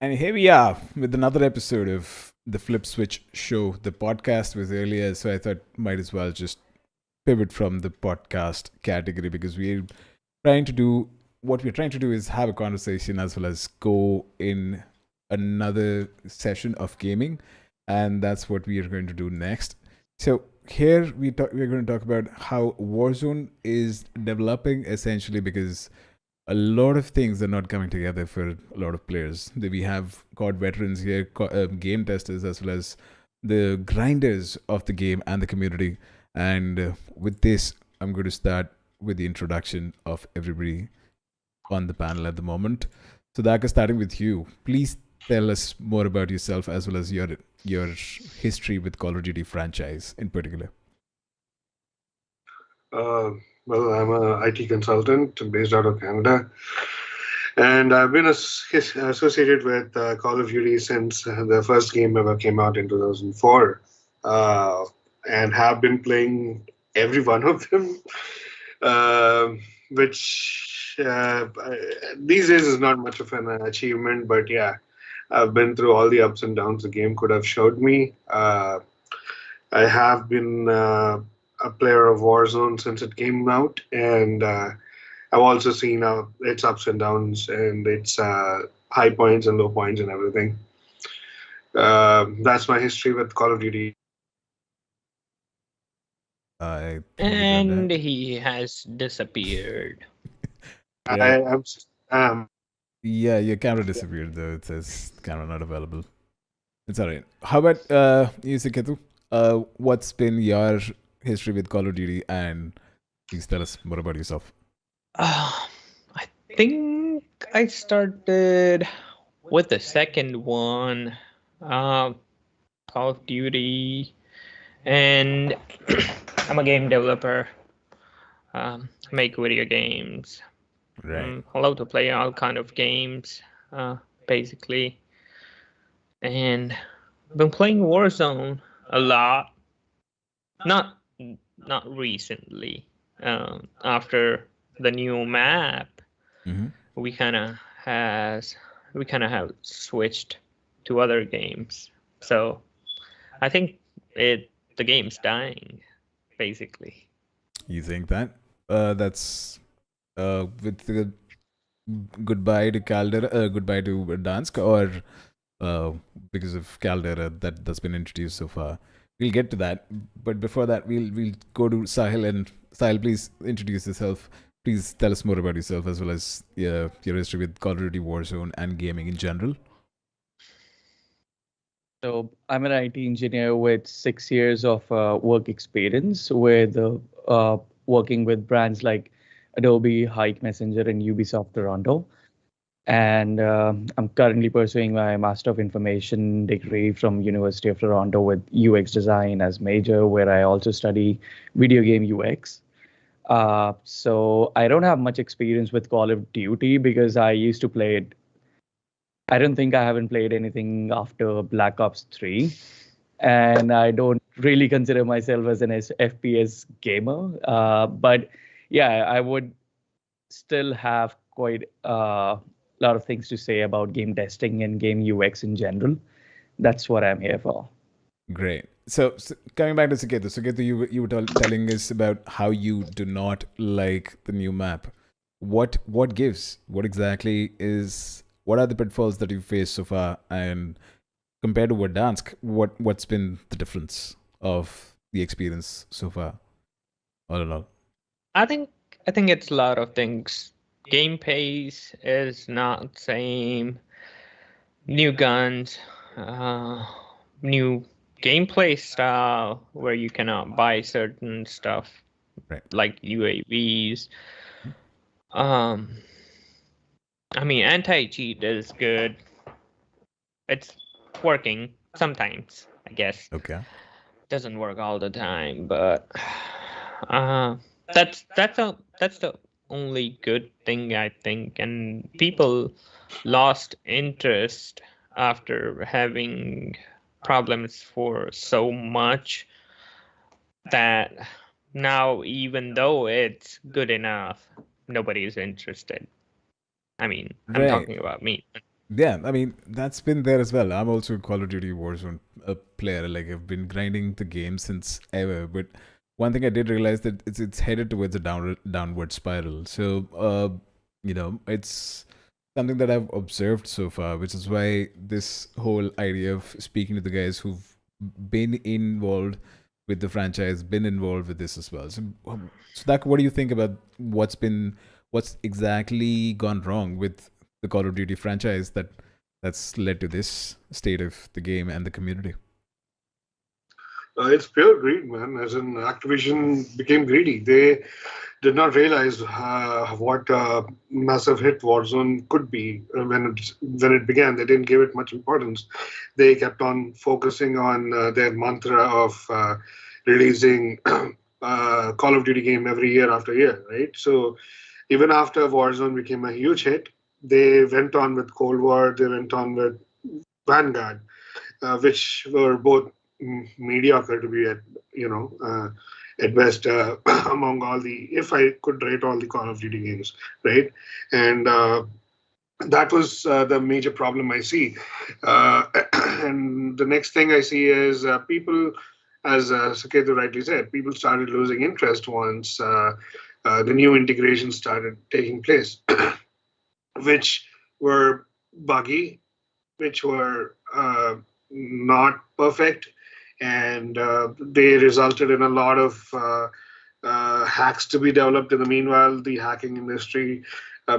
And here we are with another episode of the Flypswitch show. The podcast was earlier, so I thought might as well just pivot from the podcast category because we're trying to do what we're trying to do is have a conversation as well as go in another session of gaming, and that's what we are going to do next. So here we're going to talk about how Warzone is developing essentially because a lot of things are not coming together for a lot of players. We have got veterans here, game testers, as well as the grinders of the game and the community. And with this, I'm going to start with the introduction of everybody on the panel at the moment. So, Daka, starting with you, please tell us more about yourself as well as your history with Call of Duty franchise in particular. Uh, well, I'm a IT consultant based out of Canada, and I've been associated with Call of Duty since the first game ever came out in 2004, uh, and have been playing every one of them, uh, which these days is not much of an achievement, but yeah, I've been through all the ups and downs the game could have showed me. I have been a player of Warzone since it came out, and I've also seen its ups and downs and its high points and low points and everything. That's my history with Call of Duty. I think we did that. And he has disappeared. Yeah, I am. yeah, your camera disappeared though. It says camera not available. It's alright. How about you, Siketu? What's been your history with Call of Duty, and please tell us more about yourself. Uh, I think I started with the second one, uh, Call of Duty, and I'm a game developer. Make video games. Right. I love to play all kind of games, basically, and been playing Warzone a lot. Not not recently. After the new map, Mm-hmm. we kind of has we kind of have switched to other games. So I think the game's dying, basically. You think that? That's with the goodbye to Caldera, goodbye to Dansk, or uh, because of Caldera that's been introduced so far. We'll get to that, but before that, we'll go to Sahil, and Sahil, please introduce yourself. Please tell us more about yourself as well as your history with Call of Duty Warzone and gaming in general. So I'm an IT engineer with 6 years of work experience with working with brands like Adobe, Hike Messenger, and Ubisoft Toronto. And I'm currently pursuing my Master of Information degree from University of Toronto with UX design as major, where I also study video game UX. So I don't have much experience with Call of Duty because I used to play it. I don't think I haven't played anything after Black Ops 3, and I don't really consider myself as an FPS gamer. But yeah, I would still have quite a lot of things to say about game testing and game UX in general. That's what I'm here for. Great. So coming back to Suketu, you were telling us about how you do not like the new map. What gives? What exactly is? What are the pitfalls that you've faced so far? And compared to Verdansk, what's been the difference of the experience so far? All in all. I think I think it's a lot of things. Game pace is not same. New guns, new gameplay style where you cannot buy certain stuff, Right. like UAVs. Um, I mean, anti-cheat is good. It's working sometimes, I guess. Okay. Doesn't work all the time, but uh, that's the only good thing I think. And people lost interest after having problems for so much that now, even though it's good enough, nobody is interested. I mean, I'm Right. talking about me. Yeah, I mean that's been there as well. I'm also a Call of Duty Warzone player. Like I've been grinding the game since ever. But one thing I did realize that it's headed towards a downward spiral. So it's something that I've observed so far, which is why this whole idea of speaking to the guys who've been involved with the franchise, been involved with this as well. So Dak, what do you think about what's exactly gone wrong with the Call of Duty franchise that's led to this state of the game and the community? It's pure greed, man. As in, Activision became greedy. They did not realize what massive hit Warzone could be when it began. They didn't give it much importance. They kept on focusing on their mantra of releasing Call of Duty game every year after year, right? So even after Warzone became a huge hit, they went on with Cold War. They went on with Vanguard, which were both mediocre to be at best among all the, if I could rate all the Call of Duty games, right? And that was the major problem I see. And the next thing I see is people, as Saketu rightly said, people started losing interest once the new integrations started taking place, which were buggy, which were not perfect, and they resulted in a lot of hacks to be developed. In the meanwhile, the hacking industry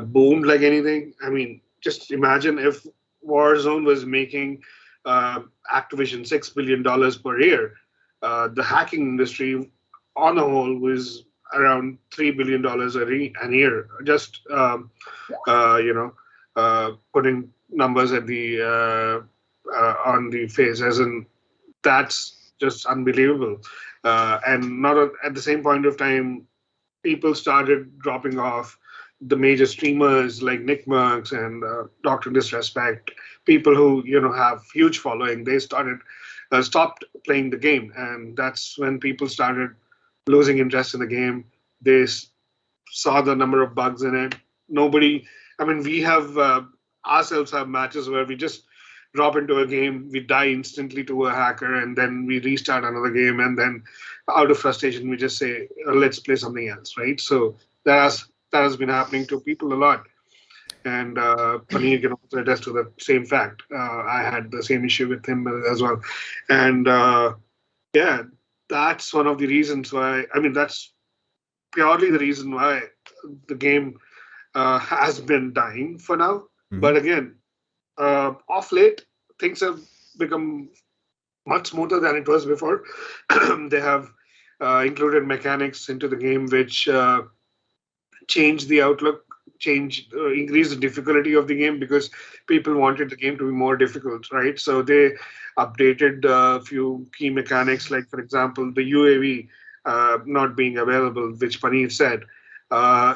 boomed like anything. I mean, just imagine if Warzone was making Activision $6 billion per year. The hacking industry, on the whole, was around $3 billion a year. Just putting numbers at the on the face, as in that's just unbelievable. And not at the same point of time, people started dropping off. The major streamers like Nick Merckx and Doctor Disrespect, people who have huge following, they stopped playing the game, and that's when people started losing interest in the game. They saw the number of bugs in it. Nobody, I mean, we have ourselves have matches where we just drop into a game, we die instantly to a hacker, and then we restart another game, and then out of frustration, we just say, let's play something else, right? So that has been happening to people a lot. And Paneer can also attest to the same fact. I had the same issue with him as well. And yeah, that's one of the reasons why, I mean, that's purely the reason why the game has been dying for now. Mhm. But again, off late, things have become much smoother than it was before. They have included mechanics into the game which change the outlook, increase the difficulty of the game, because people wanted the game to be more difficult, right? So they updated a few key mechanics, like for example, the UAV not being available, which Paneer said.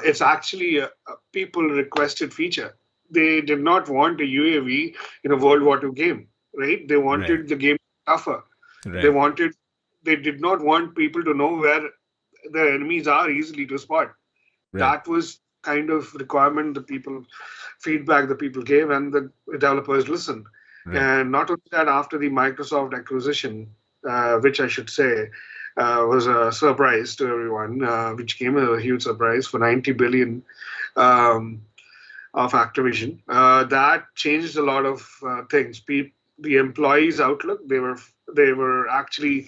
It's actually a people requested feature. They did not want a UAV in a World War II game, right? They wanted Right. the game tougher. They Right. wanted, they did not want people to know where the enemies are easily to spot. Right. That was kind of requirement the people, feedback the people gave, and the developers listened. Right. And not only that, after the Microsoft acquisition, which I should say was a surprise to everyone, which came as a huge surprise for 90 billion um, of Activision. That changed a lot of things. The employees' outlook, they were actually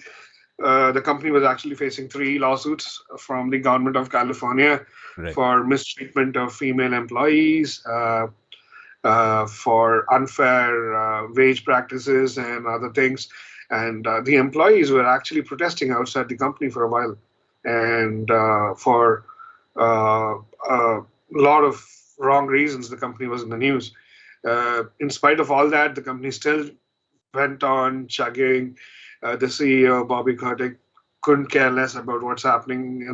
the company was actually facing 3 lawsuits from the government of California Right. for mistreatment of female employees, for unfair wage practices and other things. And the employees were actually protesting outside the company for a while, and for a lot of wrong reasons, the company was in the news. In spite of all that, the company still went on chugging. The CEO, Bobby Kotick, couldn't care less about what's happening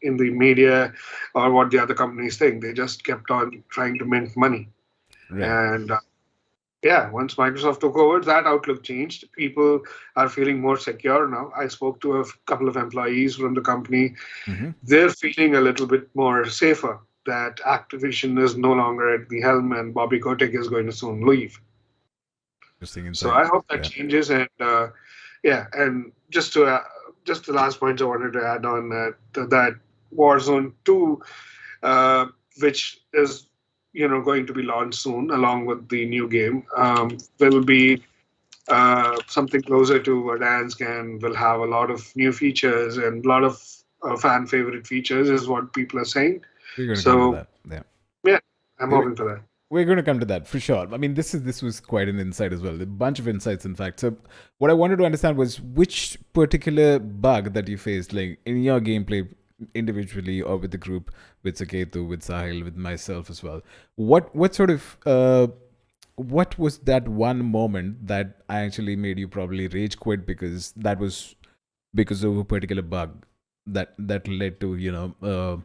in the media or what the other companies think. They just kept on trying to mint money. Right. And yeah, once Microsoft took over, that outlook changed. People are feeling more secure now. I spoke to a couple of employees from the company. Mm-hmm. They're feeling a little bit more safer. that Activision is no longer at the helm and Bobby Kotick is going to soon leave. Interesting insight. So I hope that changes. And and just the last points I wanted to add on that Warzone 2, which is going to be launched soon along with the new game, will be something closer to Verdansk and will have a lot of new features and a lot of fan favorite features, is what people are saying. We're going to come to that. Yeah, I'm hoping for that. We're going to come to that for sure. I mean, this was quite an insight as well. A bunch of insights, in fact. So what I wanted to understand was which particular bug that you faced, like in your gameplay individually or with the group, with Saketu, with Sahil, with myself as well. What sort of what was that one moment that actually made you probably rage quit because that was because of a particular bug that led to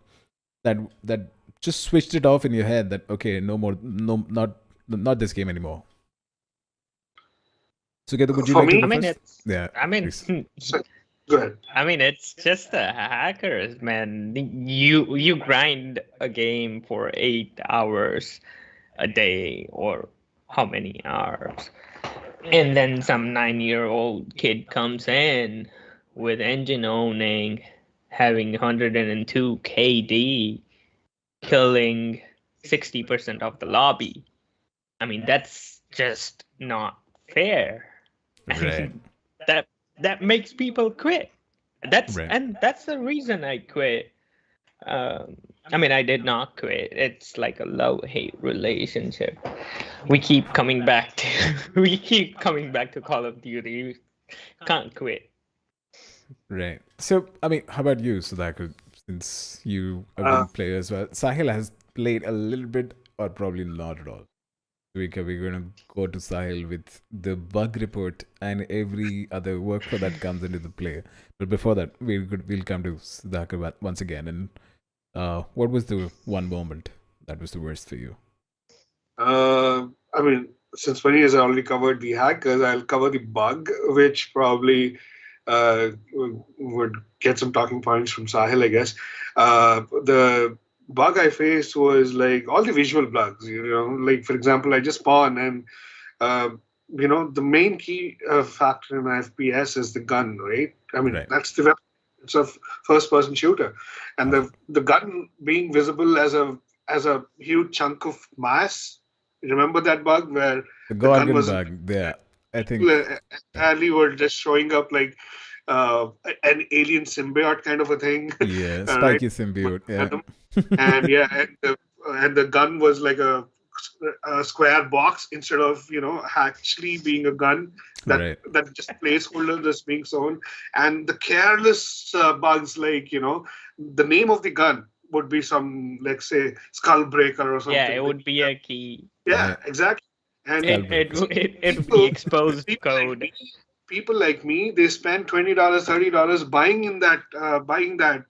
that just switched it off in your head that okay, no more, not this game anymore. So would you For like me, to go I mean, first? it's. Yeah, I mean, Go ahead. I mean, it's just the hackers, man. You grind a game for 8 hours a day, or how many hours, and then some 9-year-old kid comes in with engine owning, having 102 KD, killing 60% of the lobby. I mean, that's just not fair. right. That makes people quit. That's Right. that's the reason I quit. I mean, I did not quit. It's like a love-hate relationship. We keep coming back to Call of Duty. We can't quit. Right. So, I mean, how about you, Sudhakar? Since you have been player as well, Sahil has played a little bit, or probably not at all. We're going to go to Sahil with the bug report and every other workflow that comes into the play. But before that, we'll come to Sudhakar once again. And what was the one moment that was the worst for you? I mean, since Funny has already covered the hackers, I'll cover the bug, which probably would get some talking points from Sahil, I guess. The bug I faced was like all the visual bugs, like for example, I just spawn and, the main key factor in FPS is the gun, right? I mean, Right. that's the weapon. It's a first-person shooter, and the gun being visible as a huge chunk of mass. Remember that bug where The gun Gorgon was bug, yeah. I think entirely were just showing up like an alien symbiote kind of a thing. yeah, right? spiky symbiote, yeah. And the gun was like a square box instead of actually being a gun Right. that just placeholder that's being shown. And the careless bugs, like the name of the gun would be some, let's say, skull breaker or something. Yeah, it would be a key. Yeah, exactly. And It would be exposed code. People like me, they spend $20, $30 buying that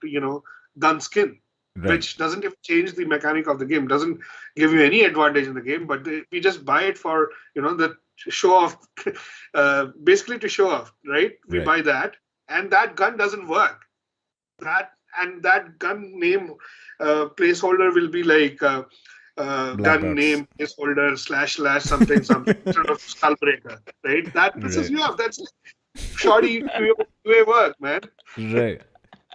gun skin, Right. which doesn't even change the mechanic of the game, doesn't give you any advantage in the game, but we just buy it for the show off, basically to show off, right? We Right. buy that, and that gun doesn't work. That gun name placeholder will be like Black gun box. name placeholder / something sort of skull breaker, right? That pisses Right. you off. That's shoddy way work, man. Right.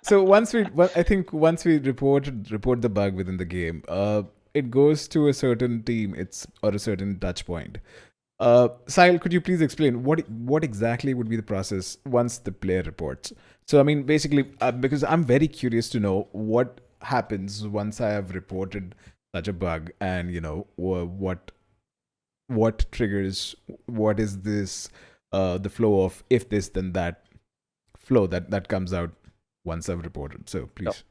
So once we report the bug within the game, it goes to a certain team, or a certain touch point. Sahil, could you please explain what exactly would be the process once the player reports? So I mean, basically, because I'm very curious to know what happens once I have reported such a bug, and what triggers, what is this, the flow of if this then that flow that comes out once I've reported. So please.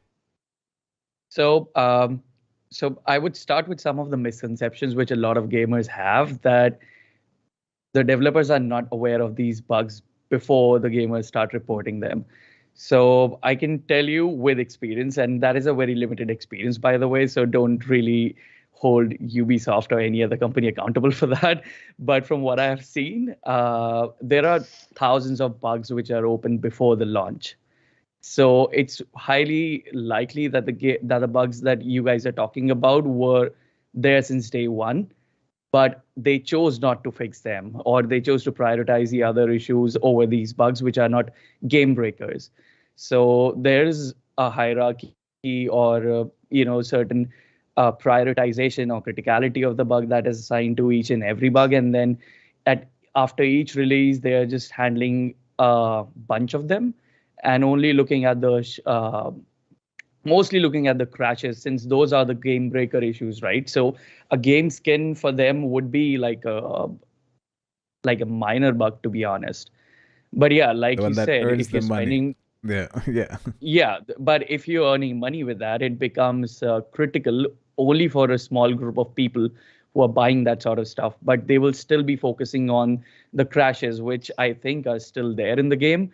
So I would start with some of the misconceptions which a lot of gamers have, that the developers are not aware of these bugs before the gamers start reporting them. So I can tell you with experience, and that is a very limited experience, by the way, so don't really hold Ubisoft or any other company accountable for that. But from what I have seen, there are thousands of bugs which are open before the launch. So it's highly likely that the bugs that you guys are talking about were there since day one, but they chose not to fix them, or they chose to prioritize the other issues over these bugs, which are not game breakers. So there's a hierarchy or certain prioritization or criticality of the bug that is assigned to each and every bug, and then at after each release they are just handling a bunch of them and only looking at the mostly looking at the crashes, since those are the game breaker issues, right? So a game skin for them would be like a minor bug, to be honest. But yeah, The like one you that said, earns if the you're money. spending, Yeah, yeah. yeah, but if you're earning money with that, it becomes critical only for a small group of people who are buying that sort of stuff. But they will still be focusing on the crashes, which I think are still there in the game.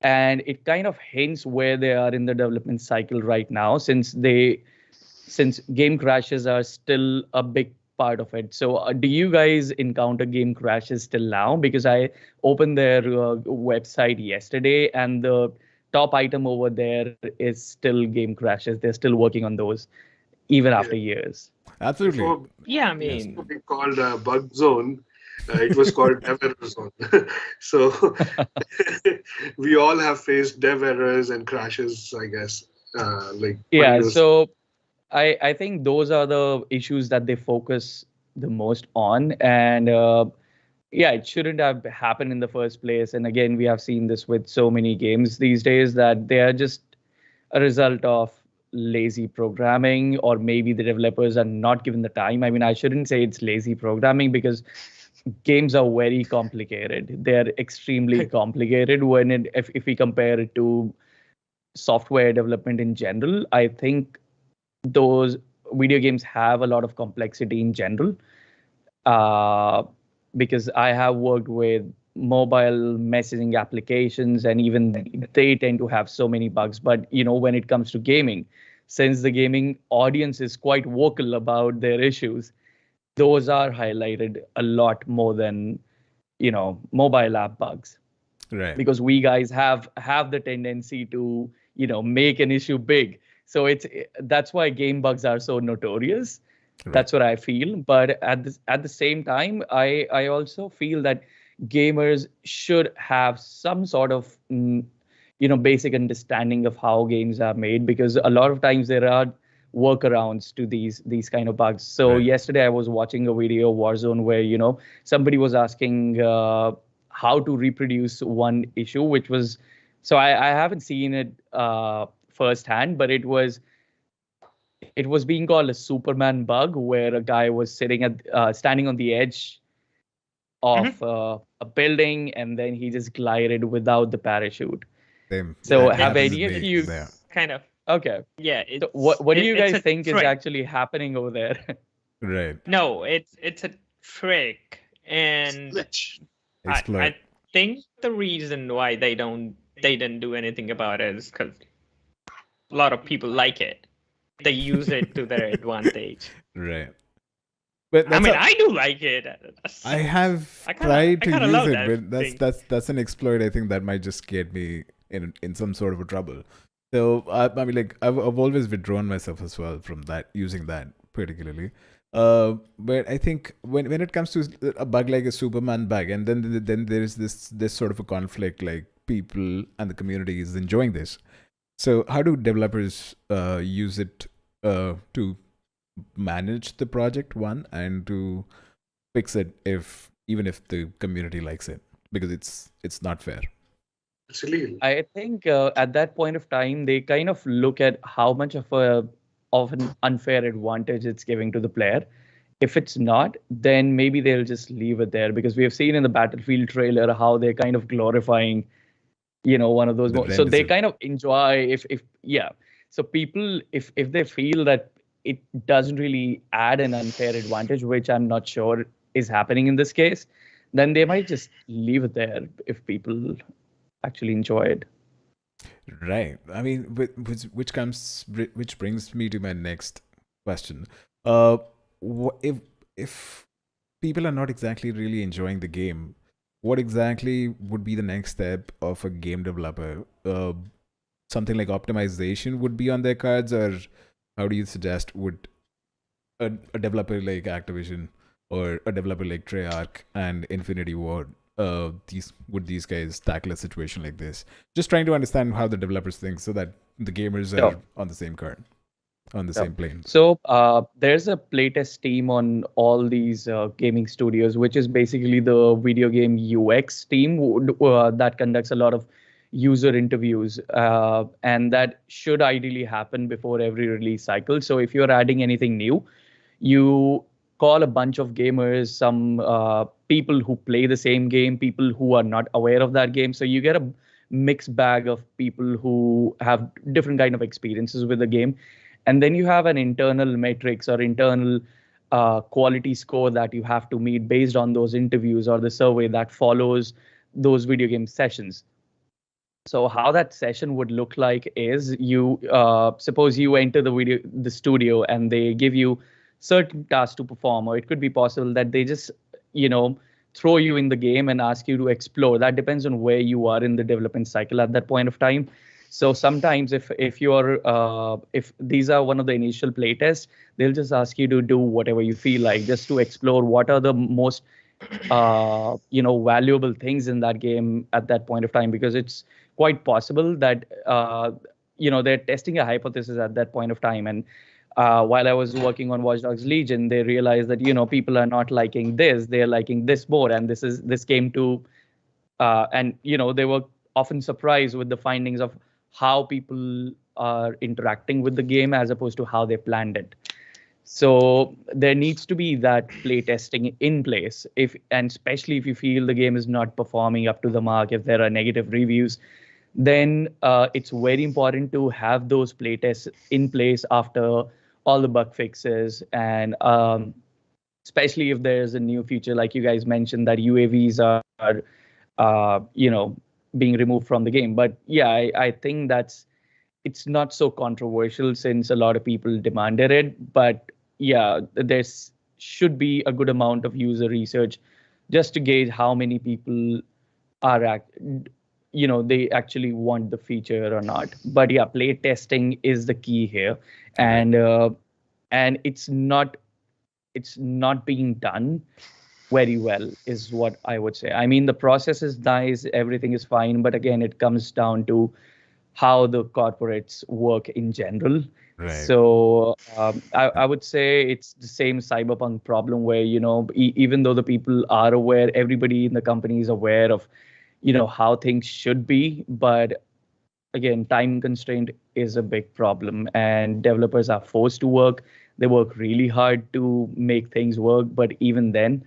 And it kind of hints where they are in the development cycle right now, since game crashes are still a big part of it. So do you guys encounter game crashes still now? Because I opened their website yesterday, and the top item over there is still game crashes. They're still working on those even Yeah. after years. Absolutely. Before Yeah, I it used mean, to be called Bug Zone, it was called Dev Error Zone. So we all have faced dev errors and crashes, I guess. Like when Yeah, you so I think those are the issues that they focus the most on. And yeah, it shouldn't have happened in the first place. And again, we have seen this with so many games these days that they are just a result of lazy programming, or maybe the developers are not given the time. I mean, I shouldn't say it's lazy programming, because games are very complicated. They're extremely complicated if we compare it to software development in general. I think those video games have a lot of complexity in general, uh, because I have worked with mobile messaging applications, and even they tend to have so many bugs. But when it comes to gaming, since the gaming audience is quite vocal about their issues, those are highlighted a lot more than mobile app bugs, Right. because we guys have the tendency to make an issue big. So that's why game bugs are so notorious. Right. That's what I feel. But at the same time, I also feel that gamers should have some sort of basic understanding of how games are made, because a lot of times there are workarounds to these kind of bugs. So Right. yesterday I was watching a video of Warzone where somebody was asking how to reproduce one issue, which was, so I haven't seen it firsthand, but it was being called a Superman bug, where a guy was standing on the edge of a building, and then he just glided without the parachute. Same. So That have happens any with of me. you? Yeah. kind of, Okay. yeah. So It's what do you it's guys a think is trick. actually happening over there? Right. No, it's a trick, and glitch. Exploit. I think the reason why they didn't do anything about it is because a lot of people like it. They use it to their advantage. Right. But I that's mean, a- I do like it. I have I tried to kinda use love it, that but thing. that's an exploit. I think that might just get me in some sort of a trouble. So I mean, like I've always withdrawn myself as well from that, using that particularly. But I think when it comes to a bug like a Superman bug, and then there's this sort of a conflict, like people and the community is enjoying this. So how do developers use it to manage the project, one, and to fix it even if the community likes it, because it's not fair. It's illegal. I think at that point of time, they kind of look at how much of an unfair advantage it's giving to the player. If it's not, then maybe they'll just leave it there, because we have seen in the Battlefield trailer how they're kind of glorifying, one of those. So they realism. kind of enjoy if yeah. So people, if they feel that it doesn't really add an unfair advantage, which I'm not sure is happening in this case, then they might just leave it there if people actually enjoy it. Right. I mean, which brings me to my next question. If people are not exactly really enjoying the game, what exactly would be the next step of a game developer? Something like optimization would be on their cards, or how do you suggest would a developer like Activision or a developer like Treyarch and Infinity Ward, these guys tackle a situation like this? Just trying to understand how the developers think, so that the gamers are on the same card, on the same plane. So there's a playtest team on all these gaming studios, which is basically the video game UX team that conducts a lot of user interviews, and that should ideally happen before every release cycle. So if you're adding anything new, you call a bunch of gamers, some people who play the same game, people who are not aware of that game. So you get a mixed bag of people who have different kind of experiences with the game. And then you have an internal metrics or internal quality score that you have to meet based on those interviews or the survey that follows those video game sessions. So how that session would look like is you suppose you enter the studio and they give you certain tasks to perform, or it could be possible that they just throw you in the game and ask you to explore. That depends on where you are in the development cycle at that point of time. So sometimes if these are one of the initial play tests, they'll just ask you to do whatever you feel like, just to explore what are the most valuable things in that game at that point of time, because it's quite possible that they're testing a hypothesis at that point of time. And while I was working on Watch Dogs Legion, they realized that people are not liking this, they're liking this more, and this came to and they were often surprised with the findings of how people are interacting with the game as opposed to how they planned it. So there needs to be that play testing in place, and especially if you feel the game is not performing up to the mark, if there are negative reviews, then it's very important to have those play tests in place after all the bug fixes, and especially if there's a new feature like you guys mentioned that UAVs are being removed from the game. But yeah, I think it's not so controversial since a lot of people demanded it. But yeah, there should be a good amount of user research just to gauge how many people are they actually want the feature or not. But yeah, play testing is the key here, and it's not being done very well is what I would say. I mean, the process is nice, everything is fine, but again, it comes down to how the corporates work in general. Right. So I would say it's the same cyberpunk problem where, even though the people are aware, everybody in the company is aware of, how things should be. But again, time constraint is a big problem, and developers are forced to work. They work really hard to make things work. But even then,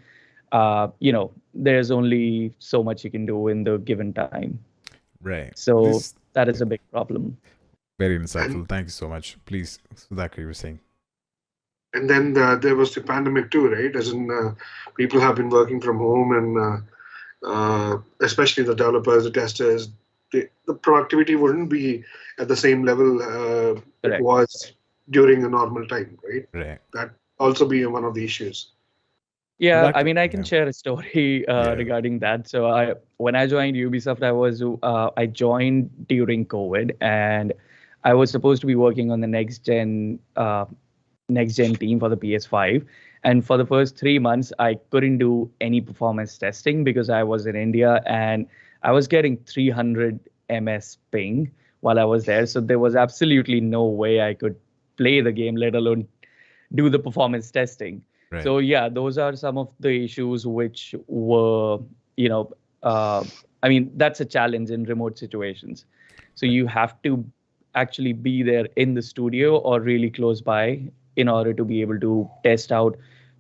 there's only so much you can do in the given time. Right. So that is a big problem. Very insightful. Thank you so much. Please, Sudhakar, you were saying. And then there was the pandemic too, right? As in, people have been working from home, and especially the developers, the testers, the productivity wouldn't be at the same level it was during a normal time, right? Right. That also be one of the issues. Yeah, I mean, I can share a story regarding that. So when I joined Ubisoft, I joined during COVID, and I was supposed to be working on the next gen team for the PS5. And for the first 3 months, I couldn't do any performance testing because I was in India and I was getting 300 ms ping while I was there. So there was absolutely no way I could play the game, let alone do the performance testing. Right. So yeah, those are some of the issues which were, I mean, that's a challenge in remote situations. So you have to actually be there in the studio or really close by in order to be able to test out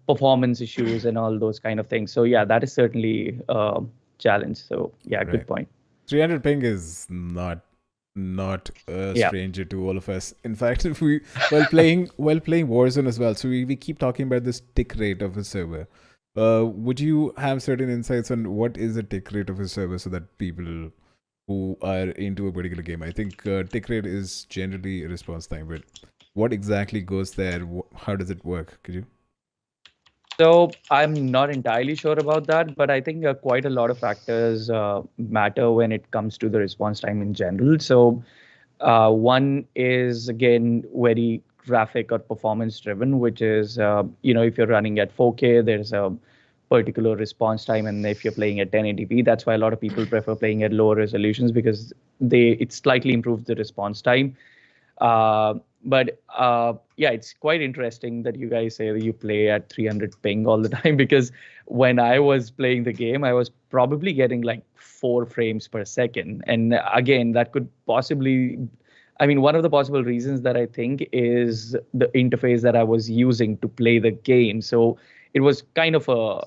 performance issues and all those kind of things. So yeah, that is certainly a challenge. So yeah, good point. 300 ping is not a stranger to all of us. In fact, if we while playing Warzone as well, so we keep talking about this tick rate of a server. Would you have certain insights on what is the tick rate of a server, so that people who are into a particular game, I think tick rate is generally response time, but what exactly goes there? How does it work? Could you? So I'm not entirely sure about that, but I think quite a lot of factors matter when it comes to the response time in general. So one is again very graphic or performance driven, which is if you're running at 4K, there's a particular response time, and if you're playing at 1080p, that's why a lot of people prefer playing at lower resolutions because it slightly improves the response time. But yeah, it's quite interesting that you guys say that you play at 300 ping all the time because when I was playing the game, I was probably getting like 4 frames per second. And again, that could possibly, I mean, one of the possible reasons that I think is the interface that I was using to play the game. So it was kind of a,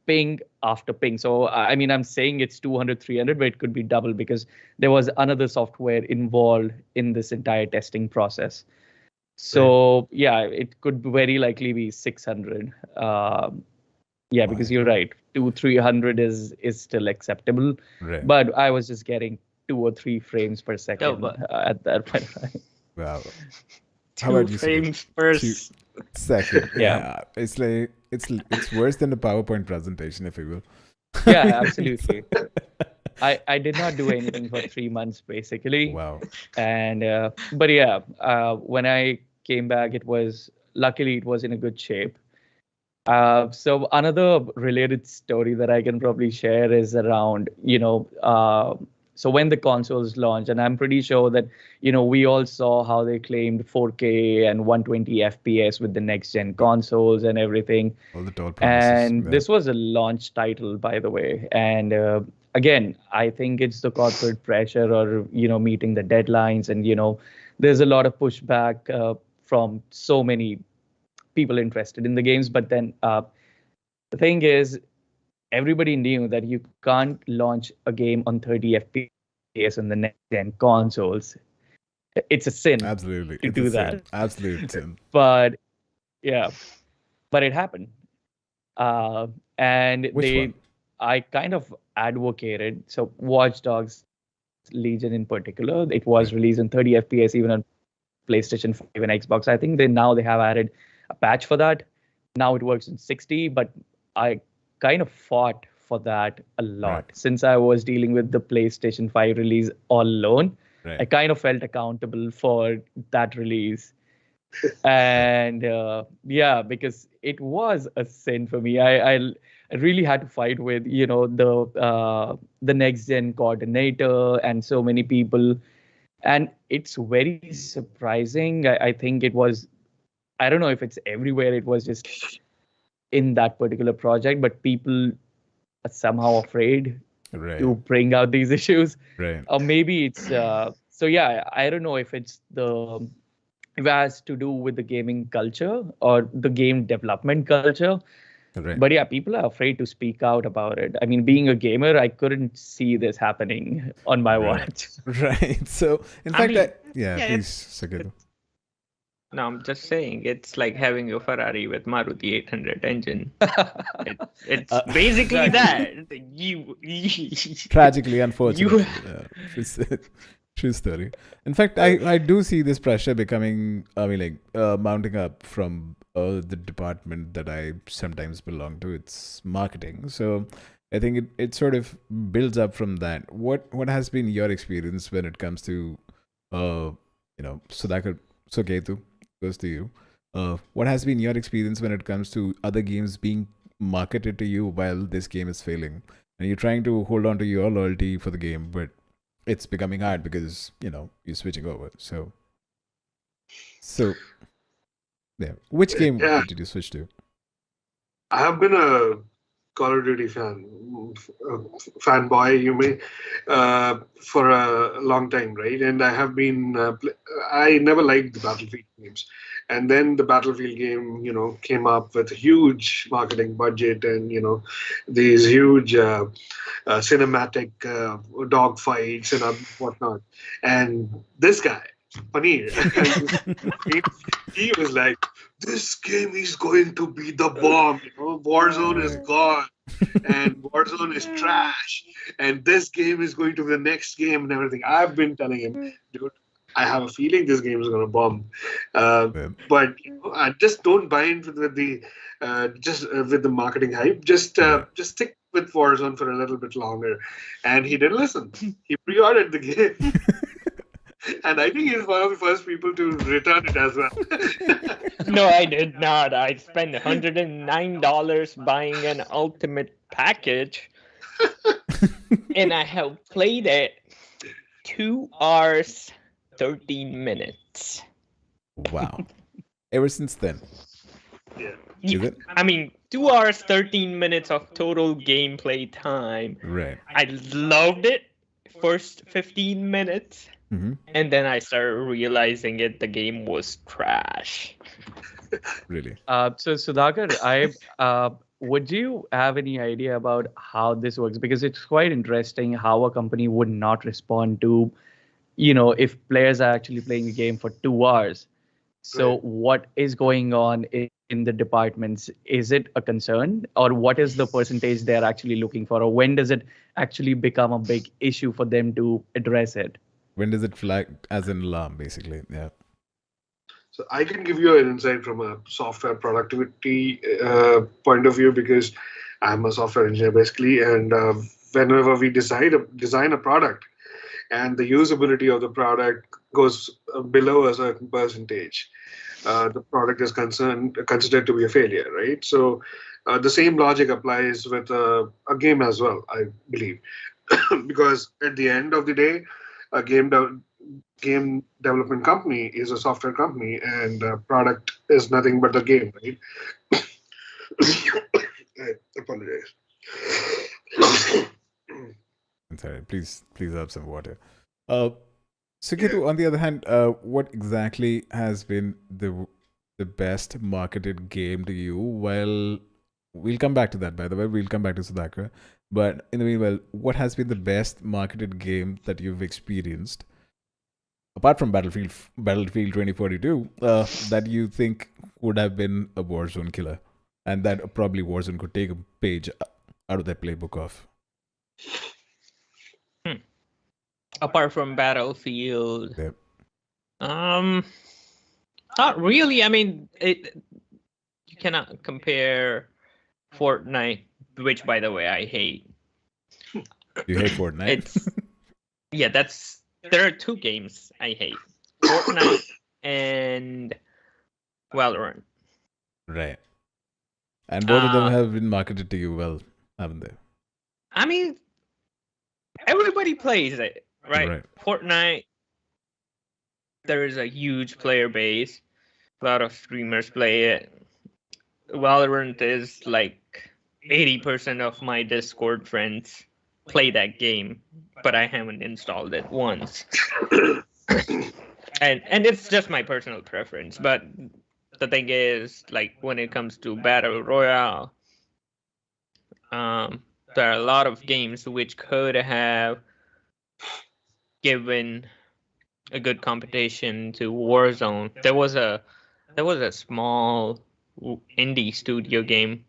ping after ping. So I mean, I'm saying it's 200, 300, but it could be double because there was another software involved in this entire testing process. So yeah, it could very likely be 600. Yeah, because you're right. 300 is still acceptable, Right. but I was just getting 2 or 3 frames per second but- at that point. Wow. 2 frames per second? Yeah. Yeah. It's like it's worse than a PowerPoint presentation, if you will. Yeah, absolutely. I did not do anything for 3 months basically. Wow. And but yeah, when I came back, luckily it was in a good shape. So another related story that I can probably share is around, so when the consoles launched, and I'm pretty sure that, we all saw how they claimed 4K and 120 FPS with the next gen consoles and everything. All the tall promises. And Yeah. this was a launch title, by the way. And again, I think it's the corporate pressure or, meeting the deadlines. And, there's a lot of pushback from so many people interested in the games. But then the thing is, everybody knew that you can't launch a game on 30 FPS on the next gen consoles. It's a sin Absolutely. to It's do a sin. that. Absolute sin. But yeah, but it happened. And Which one? I kind of advocated. So Watch Dogs Legion in particular, it was released in 30 FPS even on PlayStation 5 and Xbox. I think now they have added a patch for that. Now it works in 60, but I kind of fought for that a lot. Right. Since I was dealing with the PlayStation 5 release all alone. Right. I kind of felt accountable for that release. And yeah, because it was a sin for me. I really had to fight with the next gen coordinator and so many people, and it's very surprising. I think it was, I don't know if it's everywhere, it was just in that particular project, but people are somehow afraid Right. to bring out these issues. Right. Or maybe it's so yeah, I don't know if it has to do with the gaming culture or the game development culture. Right. But yeah, people are afraid to speak out about it. I mean, being a gamer, I couldn't see this happening on my watch. Right. So, in fact, please, Saketu. No, I'm just saying it's like having a Ferrari with Maruti 800 engine. It's basically that. You Tragically, unfortunately. True story. In fact, I do see this pressure becoming, mounting up from the department that I sometimes belong to. It's marketing. So I think it sort of builds up from that. What has been your experience when it comes to, Saketu, goes to you. What has been your experience when it comes to other games being marketed to you while this game is failing? And you're trying to hold on to your loyalty for the game, but it's becoming hard because, you're switching over. So yeah. Which game did you switch to? I have been a Call of Duty fanboy, you may, for a long time, right? And I have been, I never liked the Battlefield games. And then the Battlefield game, came up with a huge marketing budget and, these huge cinematic dogfights and whatnot. And this guy, Paneer, he was like, this game is going to be the bomb. Warzone is gone and Warzone is trash. And this game is going to be the next game and everything. I've been telling him, dude, I have a feeling this game is going to bomb. Yeah. But I just don't buy into with the with the marketing hype. Just stick with Warzone for a little bit longer. And he didn't listen. He pre-ordered the game, and I think he's one of the first people to return it as well. No, I did not. I spent $109 buying an ultimate package, and I have played it 2 hours, 13 minutes. Wow. Ever since then. Yeah. Is it? I mean, 2 hours, 13 minutes of total gameplay time. Right. I loved it first 15 minutes, Mm-hmm. and then I started realizing the game was trash. Really. So Sudhakar, would you have any idea about how this works? Because it's quite interesting how a company would not respond to, if players are actually playing a game for 2 hours. So Right. what is going on in the departments? Is it a concern, or what is the percentage they're actually looking for, or when does it actually become a big issue for them to address it? When does it flag as an alarm, basically? Yeah. So I can give you an insight from a software productivity point of view because I'm a software engineer basically, and whenever we design a product, and the usability of the product goes below a certain percentage, the product is considered to be a failure, right? So the same logic applies with a game as well, I believe, because at the end of the day, a game development company is a software company, and product is nothing but the game, right? I apologize. I'm sorry. Please have some water. Suketu, on the other hand, what exactly has been the best marketed game to you? Well, we'll come back to that, by the way. We'll come back to Sudhakar. But in the meanwhile, what has been the best marketed game that you've experienced, apart from Battlefield 2042, that you think would have been a Warzone killer? And that probably Warzone could take a page out of their playbook of. Apart from Battlefield, Yep. not really. I mean, you cannot compare Fortnite, which, by the way, I hate. You hate Fortnite? There are 2 games I hate: Fortnite and Valorant. Right. And both of them have been marketed to you well, haven't they? I mean, everybody plays it, right? Fortnite, there is a huge player base. A lot of streamers play it. Valorant is like 80% of my Discord friends play that game, but I haven't installed it once. and it's just my personal preference. But the thing is, like, when it comes to Battle Royale, there are a lot of games which could have given a good competition to Warzone. There was a small indie studio game.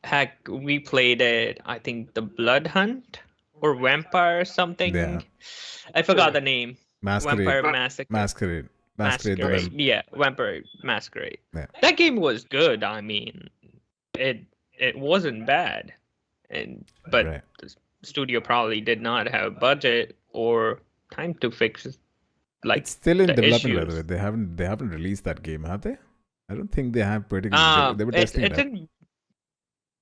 Heck, we played it. I think the Blood Hunt or Vampire something. Yeah. I forgot the name. Masquerade. Vampire Massacre. Masquerade. Yeah, Vampire Masquerade. Yeah. That game was good. I mean, it wasn't bad, but Right. the studio probably did not have budget or time to fix It's still in the development, by the issues. way. They haven't released that game, have they? I don't think they have particularly. They were testing it out.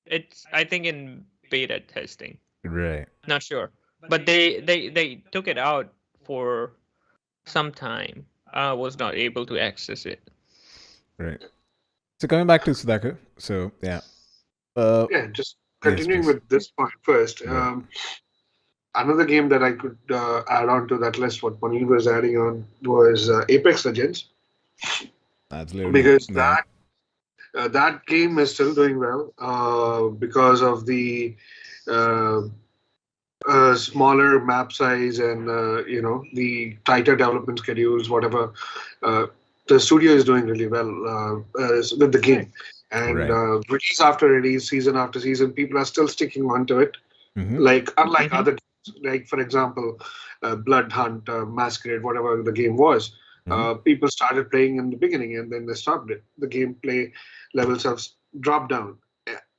It's I think in beta testing. Right. Not sure, but they took it out for some time. I was not able to access it. Right. So coming back to Sudhakar. So yeah. Yeah, just continuing please. with this point first. Right. Another game that I could add on to that list, what Manil was adding on, was Apex Legends. Absolutely. Because Yeah. that game is still doing well because of the smaller map size and the tighter development schedules. Whatever, the studio is doing really well with the game, and Right. release after release, season after season, people are still sticking on to it. Mhm. Like unlike Mhm. other games like for example, Blood Hunt, Masquerade, whatever the game was. People started playing in the beginning and then they stopped it. The gameplay levels have dropped down.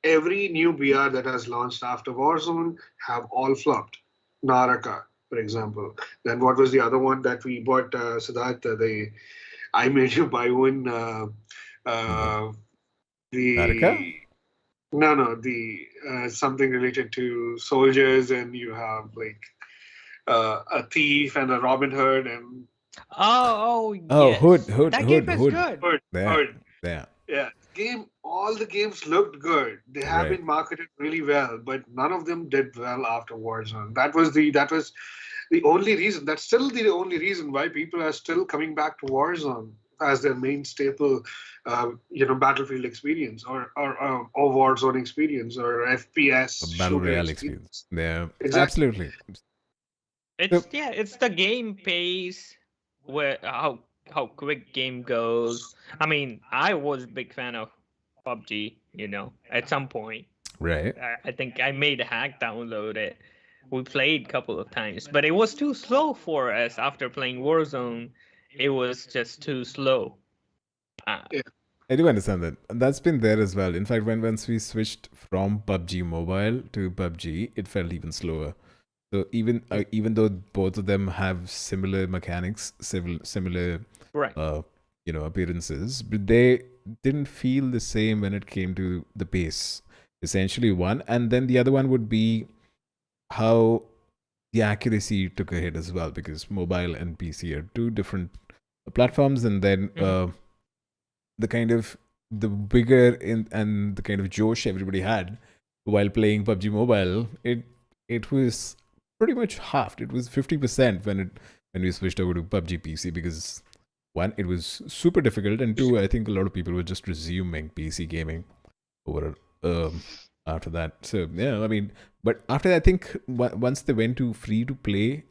Every new BR that has launched after Warzone have all flopped. Naraka, for example. Then what was the other one that we bought, Siddharth? I made you buy one. Naraka? No, the something related to soldiers, and you have like a thief and a Robin Hood and Oh, Oh, yes. Hood, That game is Hood. good. Hood. Yeah, Hood. yeah. Yeah, all the games looked good. They have Right. been marketed really well, but none of them did well after Warzone. That was the only reason. That's still the only reason why people are still coming back to Warzone as their main staple, battlefield experience or Warzone experience or A FPS battle shooter royale experience. Yeah, Exactly. absolutely. It's the game pace where how quick game goes. I mean, I was a big fan of PUBG, at some point. Right. I think I made a hack download it. We played a couple of times, but it was too slow for us after playing Warzone. It was just too slow. I do understand that. And that's been there as well. In fact, once we switched from PUBG Mobile to PUBG, it felt even slower. So even though both of them have similar mechanics, similar Right. appearances, but they didn't feel the same when it came to the pace. Essentially one, and then the other one would be how the accuracy took a hit as well, because mobile and PC are two different platforms, and then the kind of the vigor and the kind of josh everybody had while playing PUBG Mobile, it was pretty much halved. It was 50% when we switched over to PUBG PC, because one, it was super difficult, and two, I think a lot of people were just resuming PC gaming over after that. So yeah, I mean, but after that, I think once they went to free to play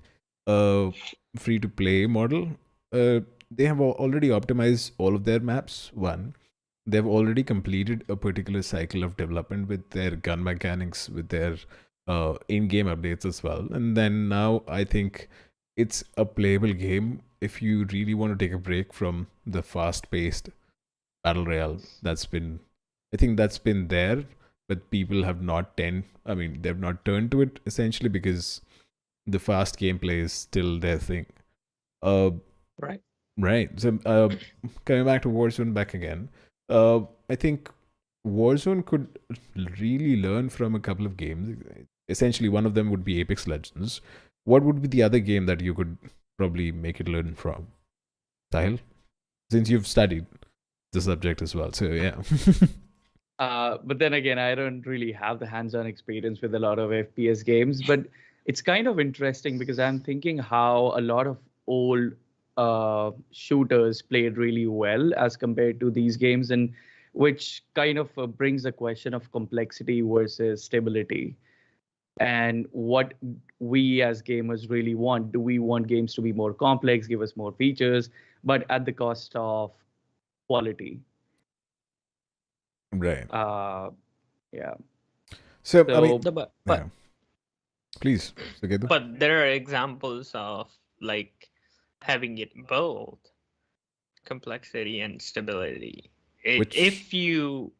model, they have already optimized all of their maps. One, they've already completed a particular cycle of development with their gun mechanics, with their in-game updates as well, and then now I think it's a playable game if you really want to take a break from the fast-paced battle royale that's been there, but people have not they've not turned to it, essentially because the fast gameplay is still their thing. Right. So coming back to Warzone back again, I think Warzone could really learn from a couple of games. Essentially, one of them would be Apex Legends. What would be the other game that you could probably make it learn from, Sahil? Since you've studied the subject as well, so yeah. But then again, I don't really have the hands-on experience with a lot of FPS games, but it's kind of interesting because I'm thinking how a lot of old shooters played really well as compared to these games, and which kind of brings the question of complexity versus stability. And what we as gamers really want. Do we want games to be more complex, give us more features, but at the cost of quality? Right. Yeah. So I mean, but yeah. Please, Suketu. but there are examples of like having it both complexity and stability. If you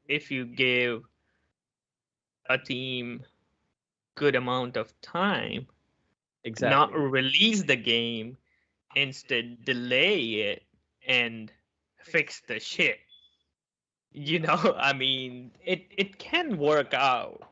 give a team good amount of time, not release the game, instead delay it and fix the shit. I mean, it can work out.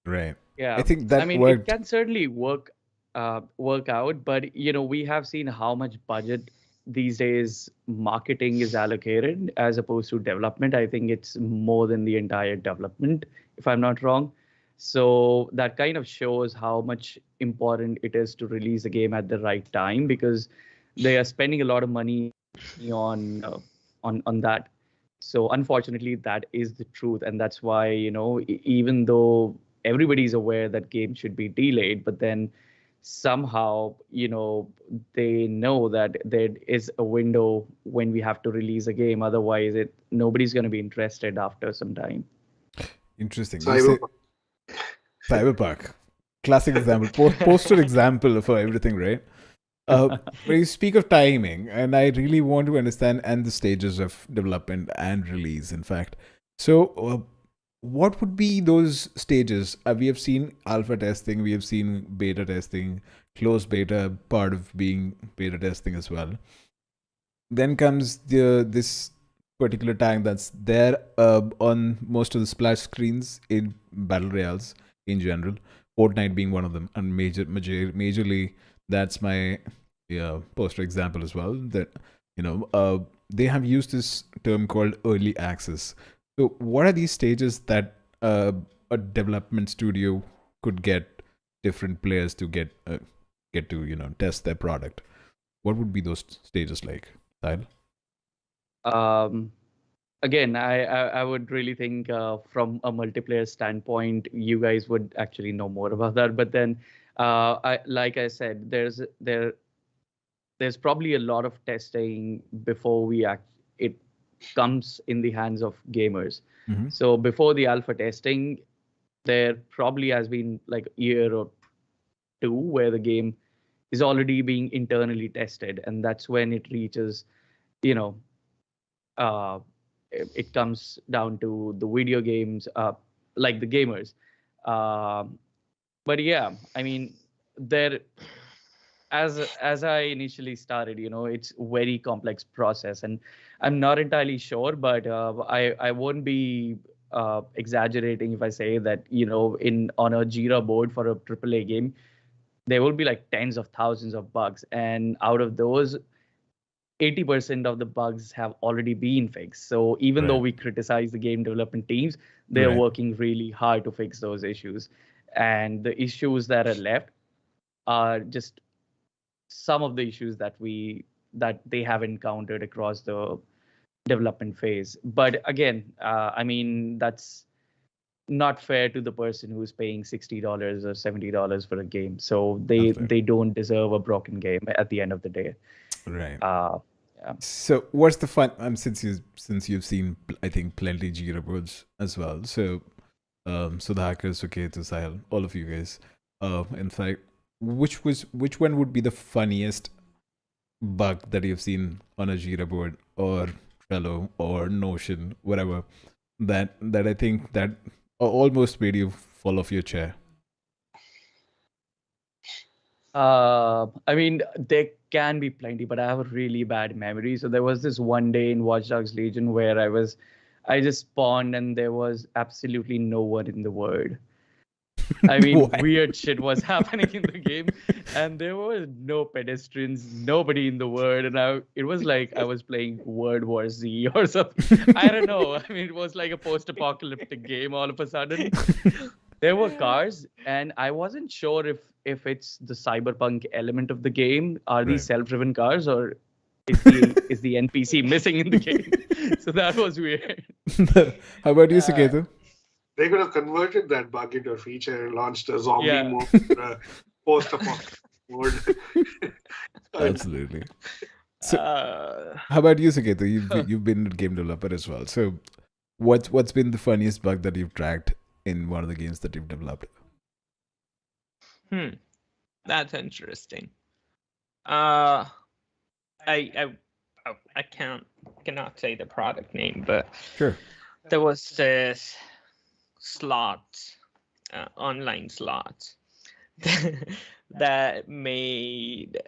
Right. Yeah, I think that it worked. can certainly work out, but we have seen how much budget these days marketing is allocated as opposed to development. I think it's more than the entire development, if I'm not wrong. So that kind of shows how much important it is to release a game at the right time, because they are spending a lot of money on that. So unfortunately, that is the truth, and that's why even though everybody's aware that games should be delayed, but then somehow they know that there is a window when we have to release a game. Otherwise, nobody's going to be interested after some time. Interesting. Cyberpunk. Cyberpunk. classic example, poster example for everything, right? When you speak of timing, and I really want to understand and the stages of development and release, in fact. So, what would be those stages? We have seen alpha testing, we have seen beta testing, closed beta, part of being beta testing as well. Then comes this particular tag that's there on most of the splash screens in battle royales in general. Fortnite being one of them, and majorly that's my poster example as well. That they have used this term called early access. So, what are these stages that a development studio could get different players to get to test their product? What would be those stages like, Tyler? Again, I would really think from a multiplayer standpoint, you guys would actually know more about that. But then, like I said, there's probably a lot of testing before it comes in the hands of gamers. Mm-hmm. So before the alpha testing, there probably has been like a year or two where the game is already being internally tested, and that's when it reaches, it comes down to the video games, like the gamers. But yeah, I mean, there, as I initially started, it's very complex process, and I'm not entirely sure, but I won't be exaggerating if I say that on a Jira board for a AAA game, there will be like tens of thousands of bugs, and out of those, 80% of the bugs have already been fixed. So even though we criticize the game development teams, they're working really hard to fix those issues. And the issues that are left are just some of the issues that they have encountered across the development phase. But again, I mean, that's not fair to the person who's paying $60 or $70 for a game. So they don't deserve a broken game at the end of the day. Right. Yeah. So what's the fun? Since you've seen, I think, plenty Jira boards as well. So, so the hackers, okay, to Sahil, all of you guys. In fact, which one would be the funniest bug that you've seen on a Jira board or Trello or Notion, whatever, that I think that almost made you fall off your chair? I mean, there can be plenty, but I have a really bad memory. So there was this one day in Watch Dogs Legion where I just spawned and there was absolutely no one in the world. I mean, weird shit was happening in the game, and there was no pedestrians, nobody in the world, and it was like I was playing World War Z or something. I don't know. I mean, it was like a post-apocalyptic game all of a sudden. There were cars, and I wasn't sure if it's the cyberpunk element of the game. Are these self-driven cars, or is the NPC missing in the game? So that was weird. How about you, Saketu? They could have converted that bug into a feature and launched a zombie mode, post-apocalyptic mode. Absolutely. So, how about you, Saketu? You've been a game developer as well. So, what's been the funniest bug that you've tracked in one of the games that you've developed? That's interesting. I cannot say the product name, but sure, there was this slots, online slots that made,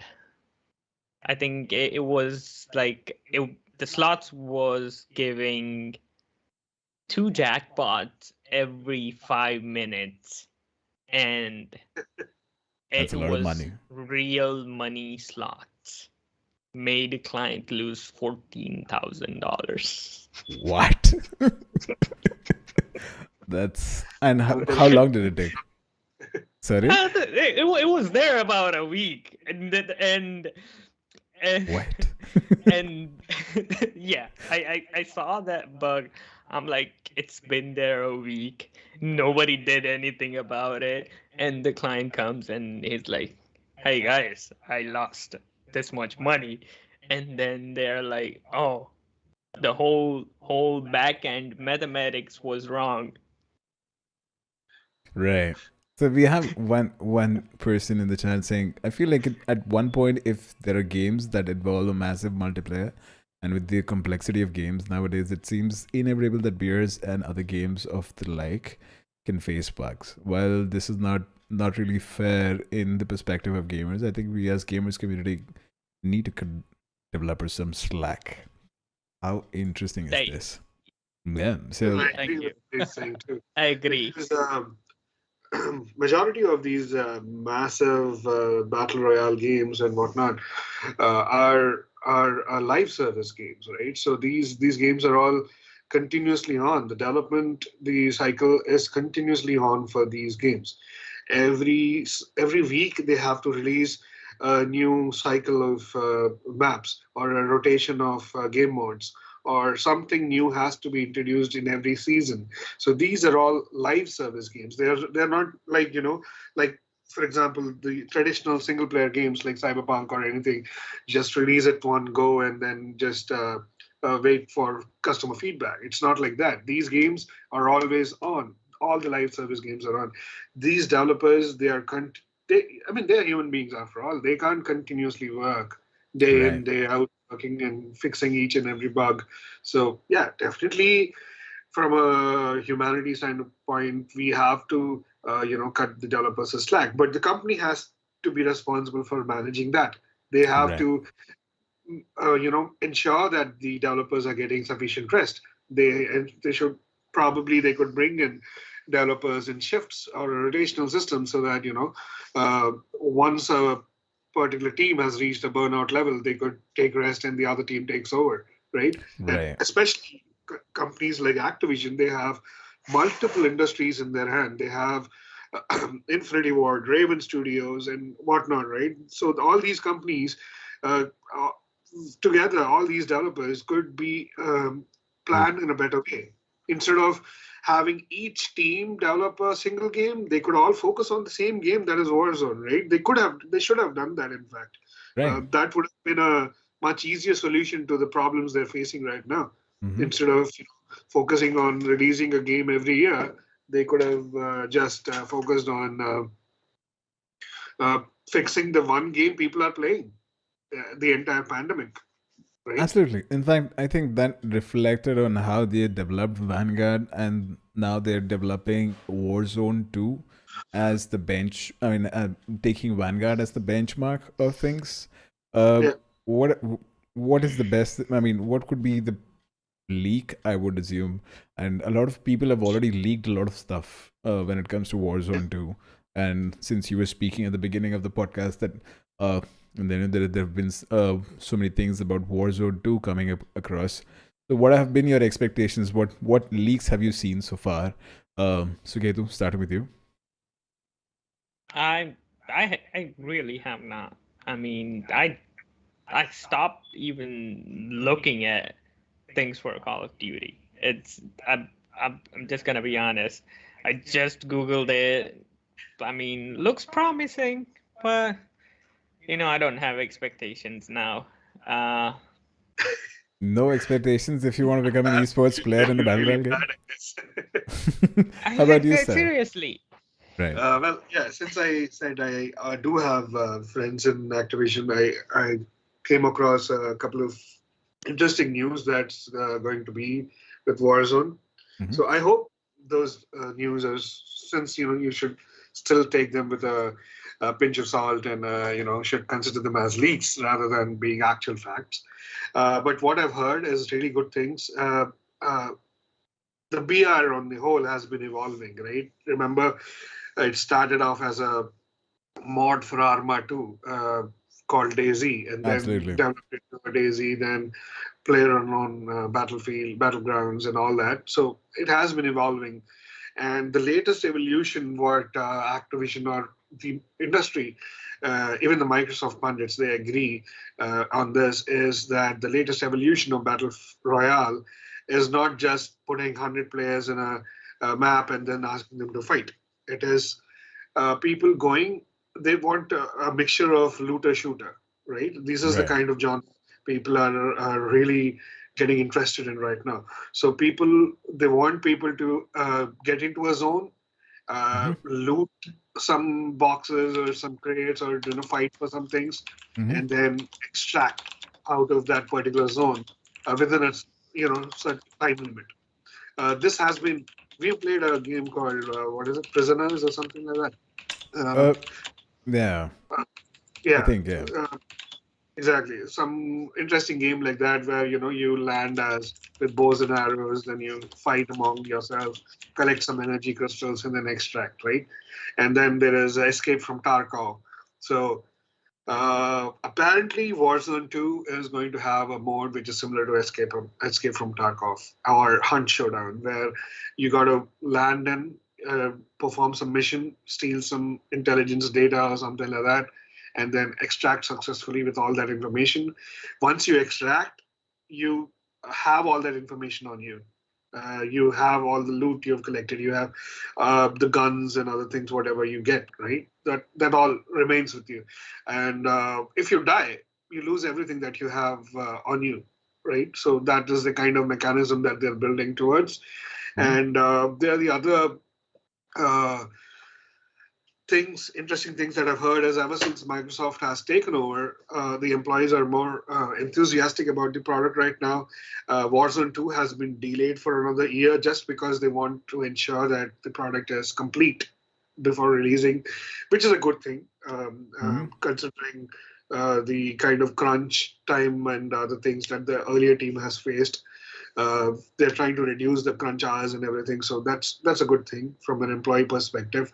I think it was like the slots was giving 2 jackpots every 5 minutes, and that's a lot of money. Real money slots made a client lose $14,000. What? And how long did it take? Sorry? It was there about a week, and what? And yeah, I saw that bug. I'm like, it's been there a week. Nobody did anything about it, and the client comes and he's like, "Hey guys, I lost this much money," and then they're like, "Oh, the whole back end mathematics was wrong." Right. So we have one person in the chat saying, I feel like at one point, if there are games that involve a massive multiplayer, and with the complexity of games nowadays, it seems inevitable that beers and other games of the like can face bugs. While this is not really fair in the perspective of gamers, I think we as gamers community need to cut developers some slack. How interesting is Thank- this? Yeah. So I Thank agree you. with what he's saying too. I agree. Because majority of these massive battle royale games and whatnot are live service games, right? So these games are all continuously on. The development, the cycle is continuously on for these games. Every week they have to release a new cycle of maps or a rotation of game modes, or something new has to be introduced in every season. So these are all live service games. They're not like, like for example, the traditional single player games like Cyberpunk or anything, just release it one go and then just wait for customer feedback. It's not like that. These games are always on. All the live service games are on. These developers, they're human beings after all. They can't continuously work day in, right. day out, working and fixing each and every bug. So yeah, definitely from a humanity standpoint, we have to cut the developers a slack. But the company has to be responsible for managing that. They have Right. to ensure that the developers are getting sufficient rest. They should probably they could bring in developers in shifts or a rotational system so that once a particular team has reached a burnout level, they could take rest and the other team takes over, right? And Right. especially companies like Activision, they have multiple industries in their hand. They have Infinity Ward, Raven Studios, and whatnot, right? So all these companies uh, uh, together, all these developers could be planned in a better way. Instead of having each team develop a single game, they could all focus on the same game, that is Warzone, right? They should have done that. In fact, Right. that would have been a much easier solution to the problems they're facing right now. Mm-hmm. Instead of focusing on releasing a game every year, they could have just focused on fixing the one game people are playing the entire pandemic, right? Absolutely. In fact, I think that reflected on how they developed Vanguard, and now they're developing Warzone 2 as the bench. I mean, taking Vanguard as the benchmark of things. Yeah. What what is the best? I mean, what could be the leak? I would assume, and a lot of people have already leaked a lot of stuff when it comes to Warzone 2. And since you were speaking at the beginning of the podcast that and then there have been so many things about Warzone 2 coming up across. So what have been your expectations? What leaks have you seen so far? Suketu, starting with you. I really have not. I mean, I stopped even looking at things for Call of Duty. I'm just gonna be honest. I just Googled it. I mean, looks promising, but I don't have expectations now. No expectations if you want to become an esports player in a battle royale game. How about you, sir? Seriously. Right. Well, yeah. Since I said I do have friends in Activision, I came across a couple of interesting news that's going to be with Warzone. Mhm. So I hope those news are, since you should still take them with a pinch of salt and should consider them as leaks rather than being actual facts. But what I've heard is really good things. The BR on the whole has been evolving, right? Remember, it started off as a mod for Arma 2 called Daisy, and then Absolutely. developed into a Daisy, then player unknown battlefield, battlegrounds, and all that. So it has been evolving. And the latest evolution, what Activision or the industry, even the Microsoft pundits, they agree on this, is that the latest evolution of Battle Royale is not just putting 100 players in a map and then asking them to fight. It is people going, they want a mixture of looter shooter, right? This is the Right. kind of genre people are really getting interested in right now. So they want people to get into a zone loot some boxes or some crates, or fight for some things, and then extract out of that particular zone within a certain time limit. This has been we played a game called what is it, Prisoners or something like that. Yeah, I Yeah, think, yeah. exactly. Some interesting game like that where you land as with bows and arrows, then you fight among yourselves, collect some energy crystals, and then extract, right? And then there is Escape from Tarkov. So apparently, Warzone 2 is going to have a mode which is similar to Escape from Tarkov, or Hunt Showdown, where you got to land and perform some mission, steal some intelligence data or something like that, and then extract successfully with all that information. Once you extract, you have all that information on you. You have all the loot you've collected. You have the guns and other things, whatever you get, right? That all remains with you. And if you die, you lose everything that you have on you, right? So that is the kind of mechanism that they're building towards. And there are the other uh, interesting things that I've heard is ever since Microsoft has taken over, the employees are more enthusiastic about the product right now. Warzone 2 has been delayed for another year just because they want to ensure that the product is complete before releasing, which is a good thing, considering the kind of crunch time and other things that the earlier team has faced. They're trying to reduce the crunch hours and everything, so that's a good thing from an employee perspective.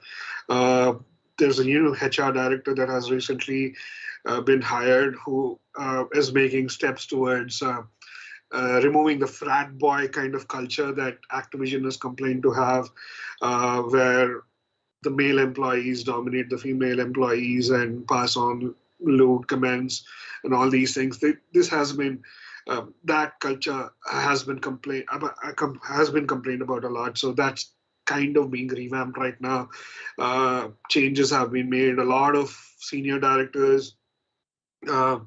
There's a new HR director that has recently been hired who is making steps towards removing the frat boy kind of culture that Activision has complained to have, where the male employees dominate the female employees and pass on lewd comments and all these things. This has been that culture has been complained about a lot. So that's kind of being revamped right now. Changes have been made. A lot of senior directors, a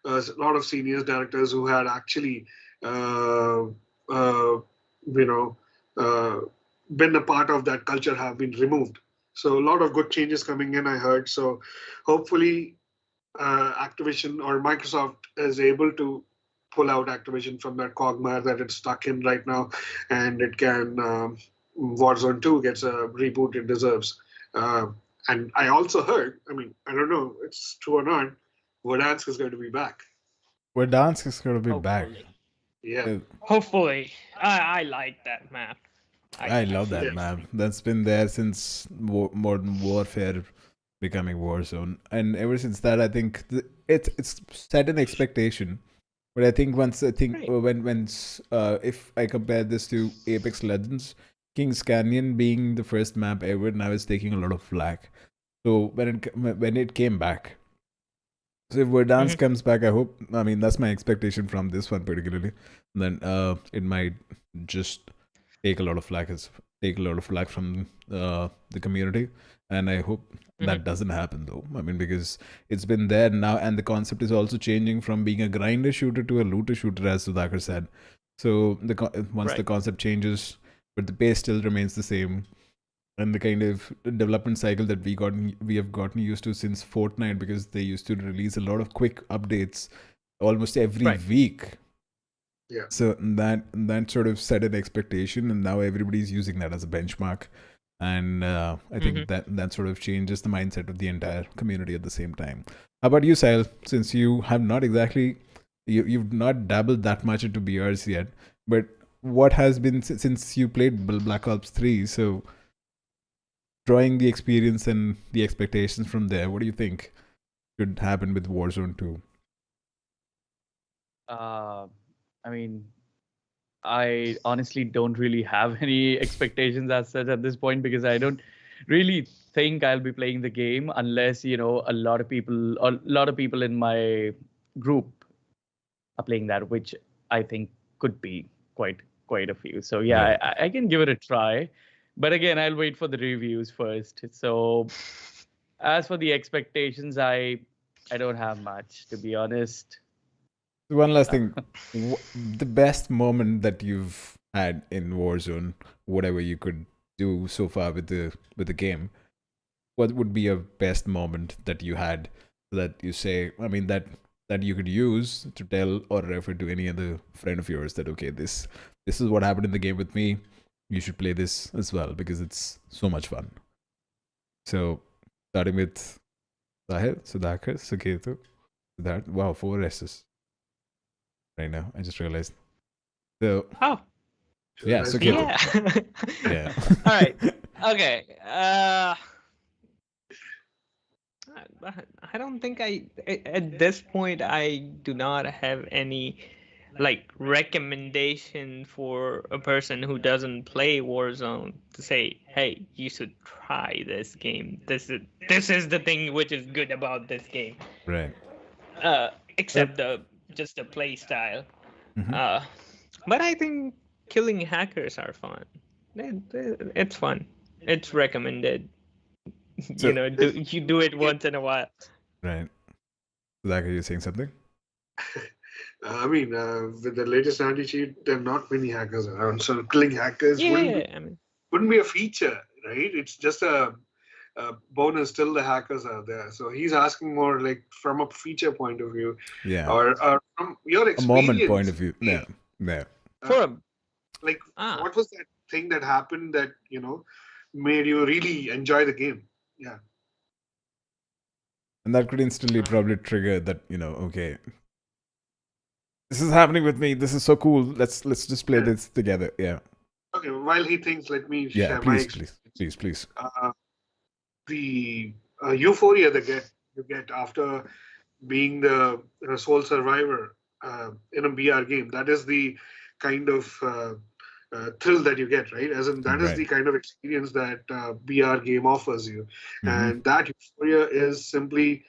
lot of senior directors who had actually, you know, been a part of that culture have been removed. So a lot of good changes coming in, I heard. So hopefully, Activision or Microsoft is able to pull out Activision from that quagmire that it's stuck in right now, and it can Warzone 2 gets a reboot it deserves. And I also heard, I mean, I don't know, it's true or not, Verdansk is going to be back. Verdansk is going to be back. Hopefully. Yeah. Hopefully. I like that map. I love that Yes. map. That's been there since Modern Warfare becoming Warzone, and ever since that, I think it's set an expectation. But I think if I compare this to Apex Legends, King's Canyon being the first map ever, now it's taking a lot of flack. So when it came back, so if Verdansk comes back, I mean that's my expectation from this one particularly. Then it might just take a lot of flack from the community, and I hope that doesn't happen though. I mean, because it's been there now, and the concept is also changing from being a grinder shooter to a looter shooter, as Sudhakar said. So once the concept changes, but the pace still remains the same, and the kind of development cycle that we have gotten used to since Fortnite, because they used to release a lot of quick updates almost every week. Yeah. So that sort of set an expectation, and now everybody's using that as a benchmark. And I think that sort of changes the mindset of the entire community at the same time. How about you, Sahil? Since you have not exactly, you've not dabbled that much into BRs yet, but what has been, since you played Black Ops 3, so drawing the experience and the expectations from there, what do you think should happen with Warzone 2? I mean, I honestly don't really have any expectations as such at this point, because I don't really think I'll be playing the game unless, a lot of people in my group are playing that, which I think could be quite a few. So yeah, Right. I can give it a try, but again, I'll wait for the reviews first. So as for the expectations, I don't have much, to be honest. One last thing, the best moment that you've had in Warzone, whatever you could do so far with the game, what would be your best moment that you had that you say, I mean, that you could use to tell or refer to any other friend of yours that, okay, this is what happened in the game with me. You should play this as well because it's so much fun. So starting with Sahil, Sudhakar, Suketu, Siddharth. Wow, 4 S's right now. I just realized. So Oh, yeah, Nice Suketu. yeah. Yeah. All right. Okay. I don't think at this point I do not have any like recommendation for a person who doesn't play Warzone to say, hey, you should try this game. This is the thing which is good about this game. Right. Except just the play style. Mhm. But I think killing hackers are fun. It's fun. It's recommended. So- You do it once in a while. Right. Sudhakar, you saying something? I mean, with the latest anti-cheat, there are not many hackers around. So killing hackers Yeah, I mean, wouldn't be a feature, right? It's just a bonus till the hackers are there. So he's asking more like from a feature point of view, Yeah. or from your A experience. moment point of view. Yeah. Yeah. for a Like, ah, what was that thing that happened that made you really enjoy the game? Yeah. And that could instantly probably trigger that, okay, this is happening with me. This is so cool. Let's just play Yeah. this together. Yeah. Okay. While he thinks, let me Yeah. share my Please. the euphoria you get after being the sole survivor in a BR game. That is the kind of thrill that you get, right? As in, that is Right. the kind of experience that BR game offers you, Mhm. and that euphoria is simply,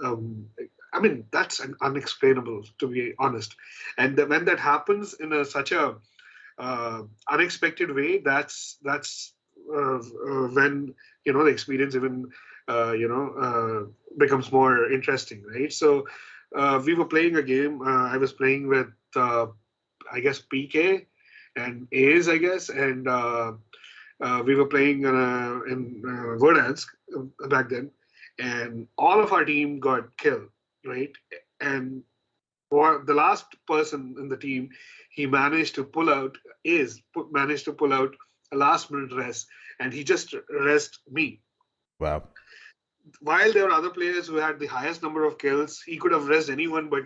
I mean, that's unexplainable, to be honest. And when that happens in such a unexpected way, that's when the experience even becomes more interesting, right? So we were playing a game. I was playing with I guess PK and A's, I guess, and we were playing in Verdansk back then, and all of our team got killed, right? And for the last person in the team, he managed to managed to pull out a last minute rest, and he just rest me. Wow. While there were other players who had the highest number of kills, he could have rest anyone, but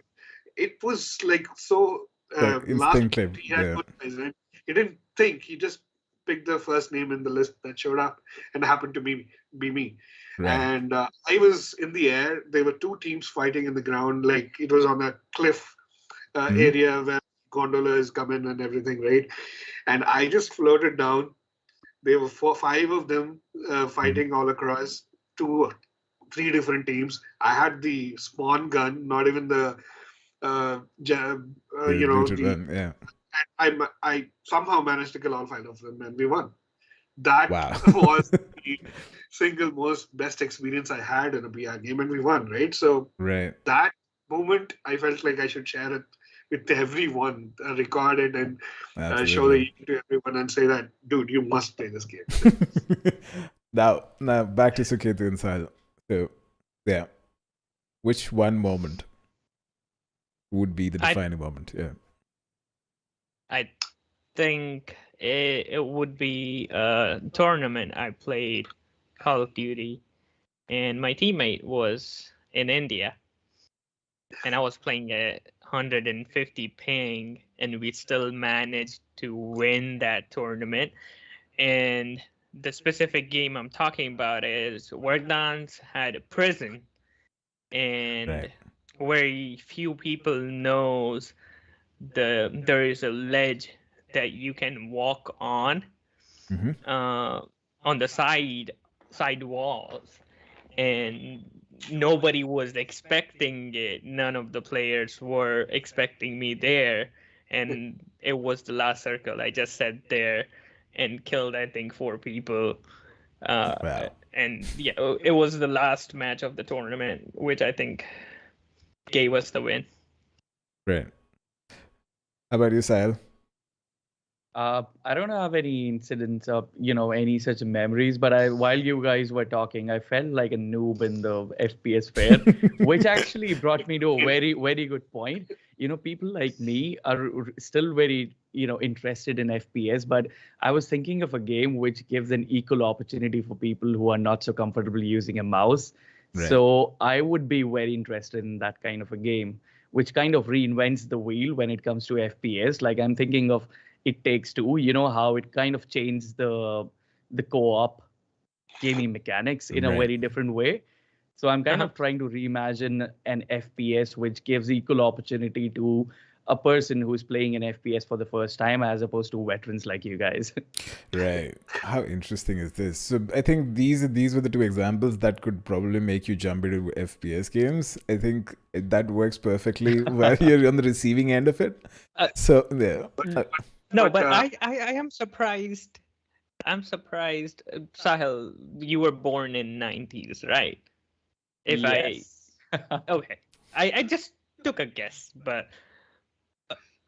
it was like so Like last instinctively. minute he had Yeah. good eyes, right? He didn't think, he just picked the first name in the list that showed up and happened to be me. Right. And I was in the air. There were two teams fighting in the ground, like it was on a cliff Mhm. area where gondolas come in and everything, right? And I just floated down. There were 5 of them fighting all across 2 or 3 different teams. I had the spawn gun, not even the The looted one. Yeah. I somehow managed to kill all 5 of them, and we won. That Wow. was the single most best experience I had in a BR game, and we won, right? So Right. that moment, I felt like I should share it with everyone, record it, and show Absolutely. it to everyone and say that, dude, you must play this game. now back to Suketu and Sahil. So yeah. Which one moment would be the defining moment? Yeah. I think it would be a tournament I played Call of Duty, and my teammate was in India, and I was playing at 150 ping, and we still managed to win that tournament. And the specific game I'm talking about is Verdansk had a prison, and Right. very few people knows there is a ledge that you can walk on Mhm. on the side walls, and nobody was expecting it. None of the players were expecting me there, and it was the last circle. I just sat there and killed, I think, 4 people. Wow. And yeah, it was the last match of the tournament, which I think gave us the win. Right. How about you, Sahil? I don't have any incidents of, any such memories, but while you guys were talking, I felt like a noob in the FPS fair, which actually brought me to a very, very good point. People like me are still very, interested in FPS, but I was thinking of a game which gives an equal opportunity for people who are not so comfortable using a mouse. Right. So I would be very interested in that kind of a game, which kind of reinvents the wheel when it comes to FPS. Like I'm thinking of It Takes Two, how it kind of changed the co-op gaming mechanics in a Right. very different way. So I'm kind of trying to reimagine an FPS which gives equal opportunity to a person who's playing an FPS for the first time as opposed to veterans like you guys. Right. How interesting is this? So I think these were the two examples that could probably make you jump into FPS games. I think that works perfectly while you're on the receiving end of it. So yeah. No, but I am surprised. I'm surprised, Sahil. You were born in 90s, right? Yes. Okay, I just took a guess, but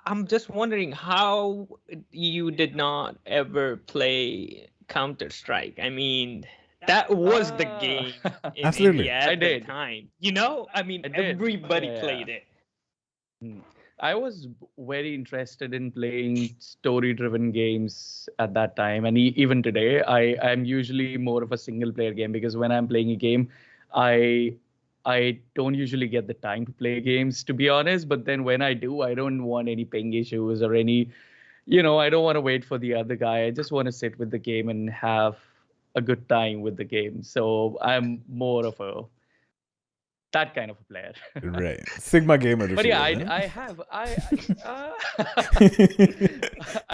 I'm just wondering how you did not ever play Counter-Strike. I mean, that was the game in Absolutely. India I at the did. time. I mean, I did. everybody Yeah. played it. I was very interested in playing story-driven games at that time, and even today, I'm usually more of a single-player game because when I'm playing a game, I don't usually get the time to play games, to be honest. But then when I do, I don't want any ping issues or any, I don't want to wait for the other guy. I just want to sit with the game and have a good time with the game. So I'm more of that kind of a player. Right. Sigma gamer. But yeah, I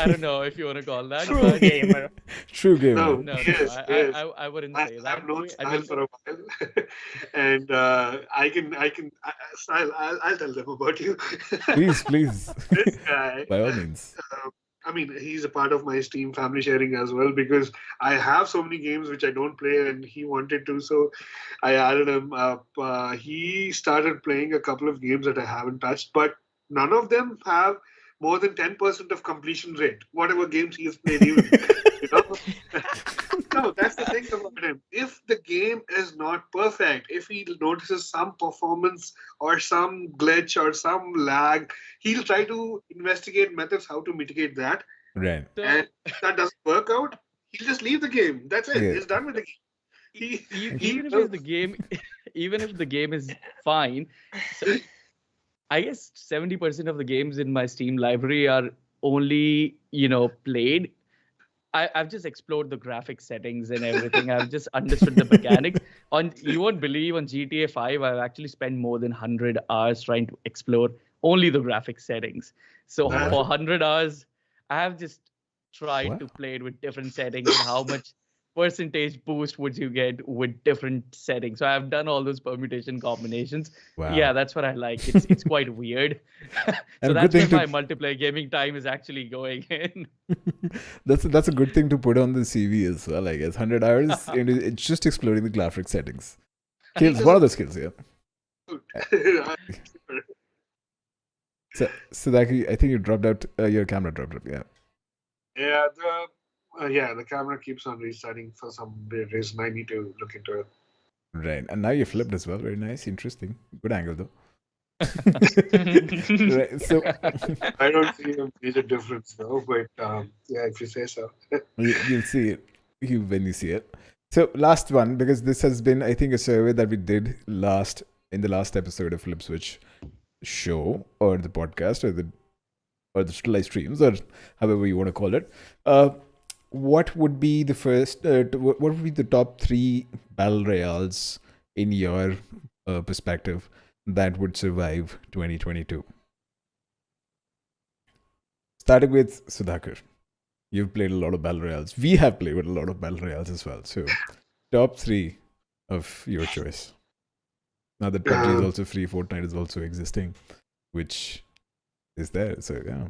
don't know if you want to call that. True but- gamer. True gamer. No, No, yes, yes. I wouldn't I say that. have known I Sahil mean, for a while, and Sahil, I'll tell them about you. Please. This guy, By all means. I mean, he's a part of my Steam family sharing as well because I have so many games which I don't play, and he wanted to, so I added him up. He started playing a couple of games that I haven't touched, but none of them have more than 10% of completion rate. Whatever games he has played, even. You know? No, that's the thing about him. If the game is not perfect, if he notices some performance or some glitch or some lag, he'll try to investigate methods how to mitigate that. Right. And if that doesn't work out, he'll just leave the game. That's it. Yeah. He's done with the game. Even if the game is fine, so I guess 70% of the games in my Steam library are only played. I've just explored the graphic settings and everything. I've just understood the mechanics. You won't believe on GTA 5, I've actually spent more than 100 hours trying to explore only the graphic settings. So Wow. for 100 hours, I have just tried Wow. to play it with different settings and how much percentage boost would you get with different settings. So I've done all those permutation combinations. Wow. Yeah, that's what I like. It's quite weird. And So a good that's where thing my to- multiplayer gaming time is actually going in. That's a good thing to put on the CV as well, I guess. 100 hours, and it's just exploring the graphic settings. Skills, what are the skills? Yeah. So, Siddhaki, I think you dropped out. Your camera dropped out. Yeah. The camera keeps on restarting for some weird reason. I need to look into it. Right. And now you flipped as well. Very nice. Interesting. Good angle though. Right. So I don't see a major difference though, but yeah, if you say so. you'll see it when you see it. So last one, because this has been, I think, a survey that we did in the last episode of Flypswitch show or the podcast or the live streams or however you want to call it. What would be the first? What would be the top 3 battle royales in your perspective that would survive 2022? Starting with Sudhakar. You've played a lot of battle royales. We have played with a lot of battle royales as well. So, top 3 of your choice. Now that PUBG is also free, Fortnite is also existing, which is there. So, yeah.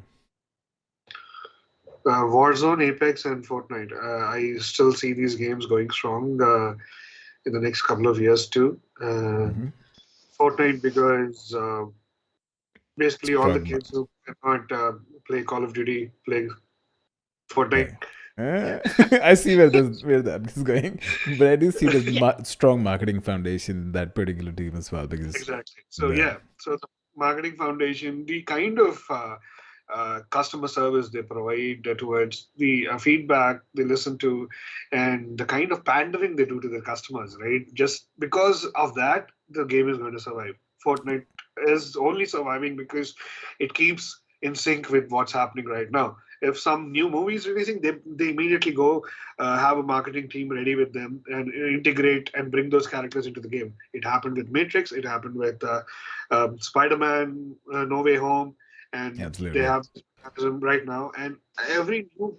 Warzone, Apex, and Fortnite. I still see these games going strong in the next couple of years too. Fortnite because basically all the kids who cannot play Call of Duty play Fortnite. I see where that is going, but I do see the strong marketing foundation in that particular team as well. Because Exactly. So so the marketing foundation, the kind of customer service they provide towards the feedback they listen to, and the kind of pandering they do to their customers, right? Just because of that, the game is going to survive. Fortnite is only surviving because it keeps in sync with what's happening right now. If some new movie is releasing, they immediately go have a marketing team ready with them and integrate and bring those characters into the game. It happened with Matrix. It happened with Spider-Man: No Way Home, and absolutely. they have this mechanism right now. And every new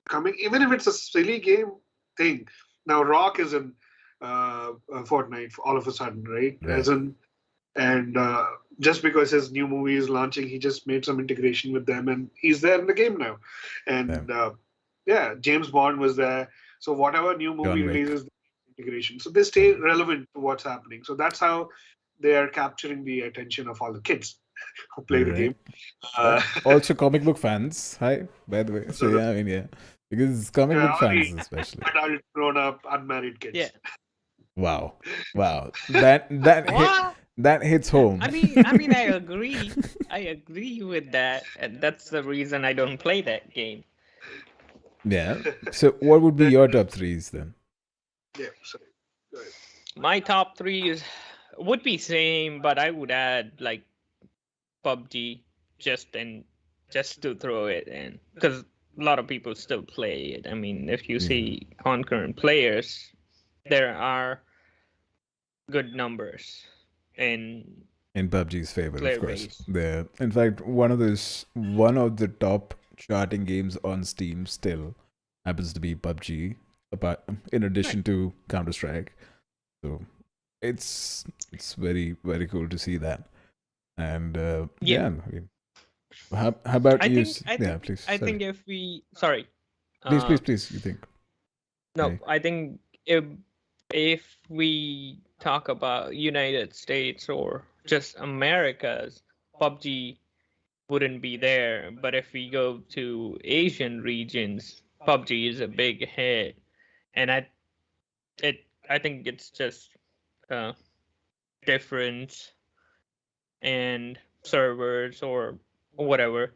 coming, even if it's a silly game thing, now Rock is in Fortnite all of a sudden, right? As in, and just because his new movie is launching, he just made some integration with them, and he's there in the game now. And James Bond was there. So whatever new movie releases, integration. So they stay relevant to what's happening. So that's how they are capturing the attention of all the kids who play the game. Also, comic book fans. Hi, by the way. So because comic book fans especially. Adult, grown-up, unmarried kids. Yeah. Wow. That hits home. I mean, I agree. I agree with that, and that's the reason I don't play that game. Yeah. So, what would be your top threes then? Yeah. Sorry. Go ahead. My top threes would be same, but I would add like PUBG just to throw it in, because a lot of people still play it. I mean, if you see concurrent players, there are good numbers in PUBG's favor, of course. In fact, one of the top charting games on Steam still happens to be PUBG, in addition to Counter-Strike. So it's very, very cool to see that. And I mean, how about you? Please. I think if we please, you think? No, I think if we talk about United States or just Americas, PUBG wouldn't be there. But if we go to Asian regions, PUBG is a big hit, and I think it's just different and servers or whatever.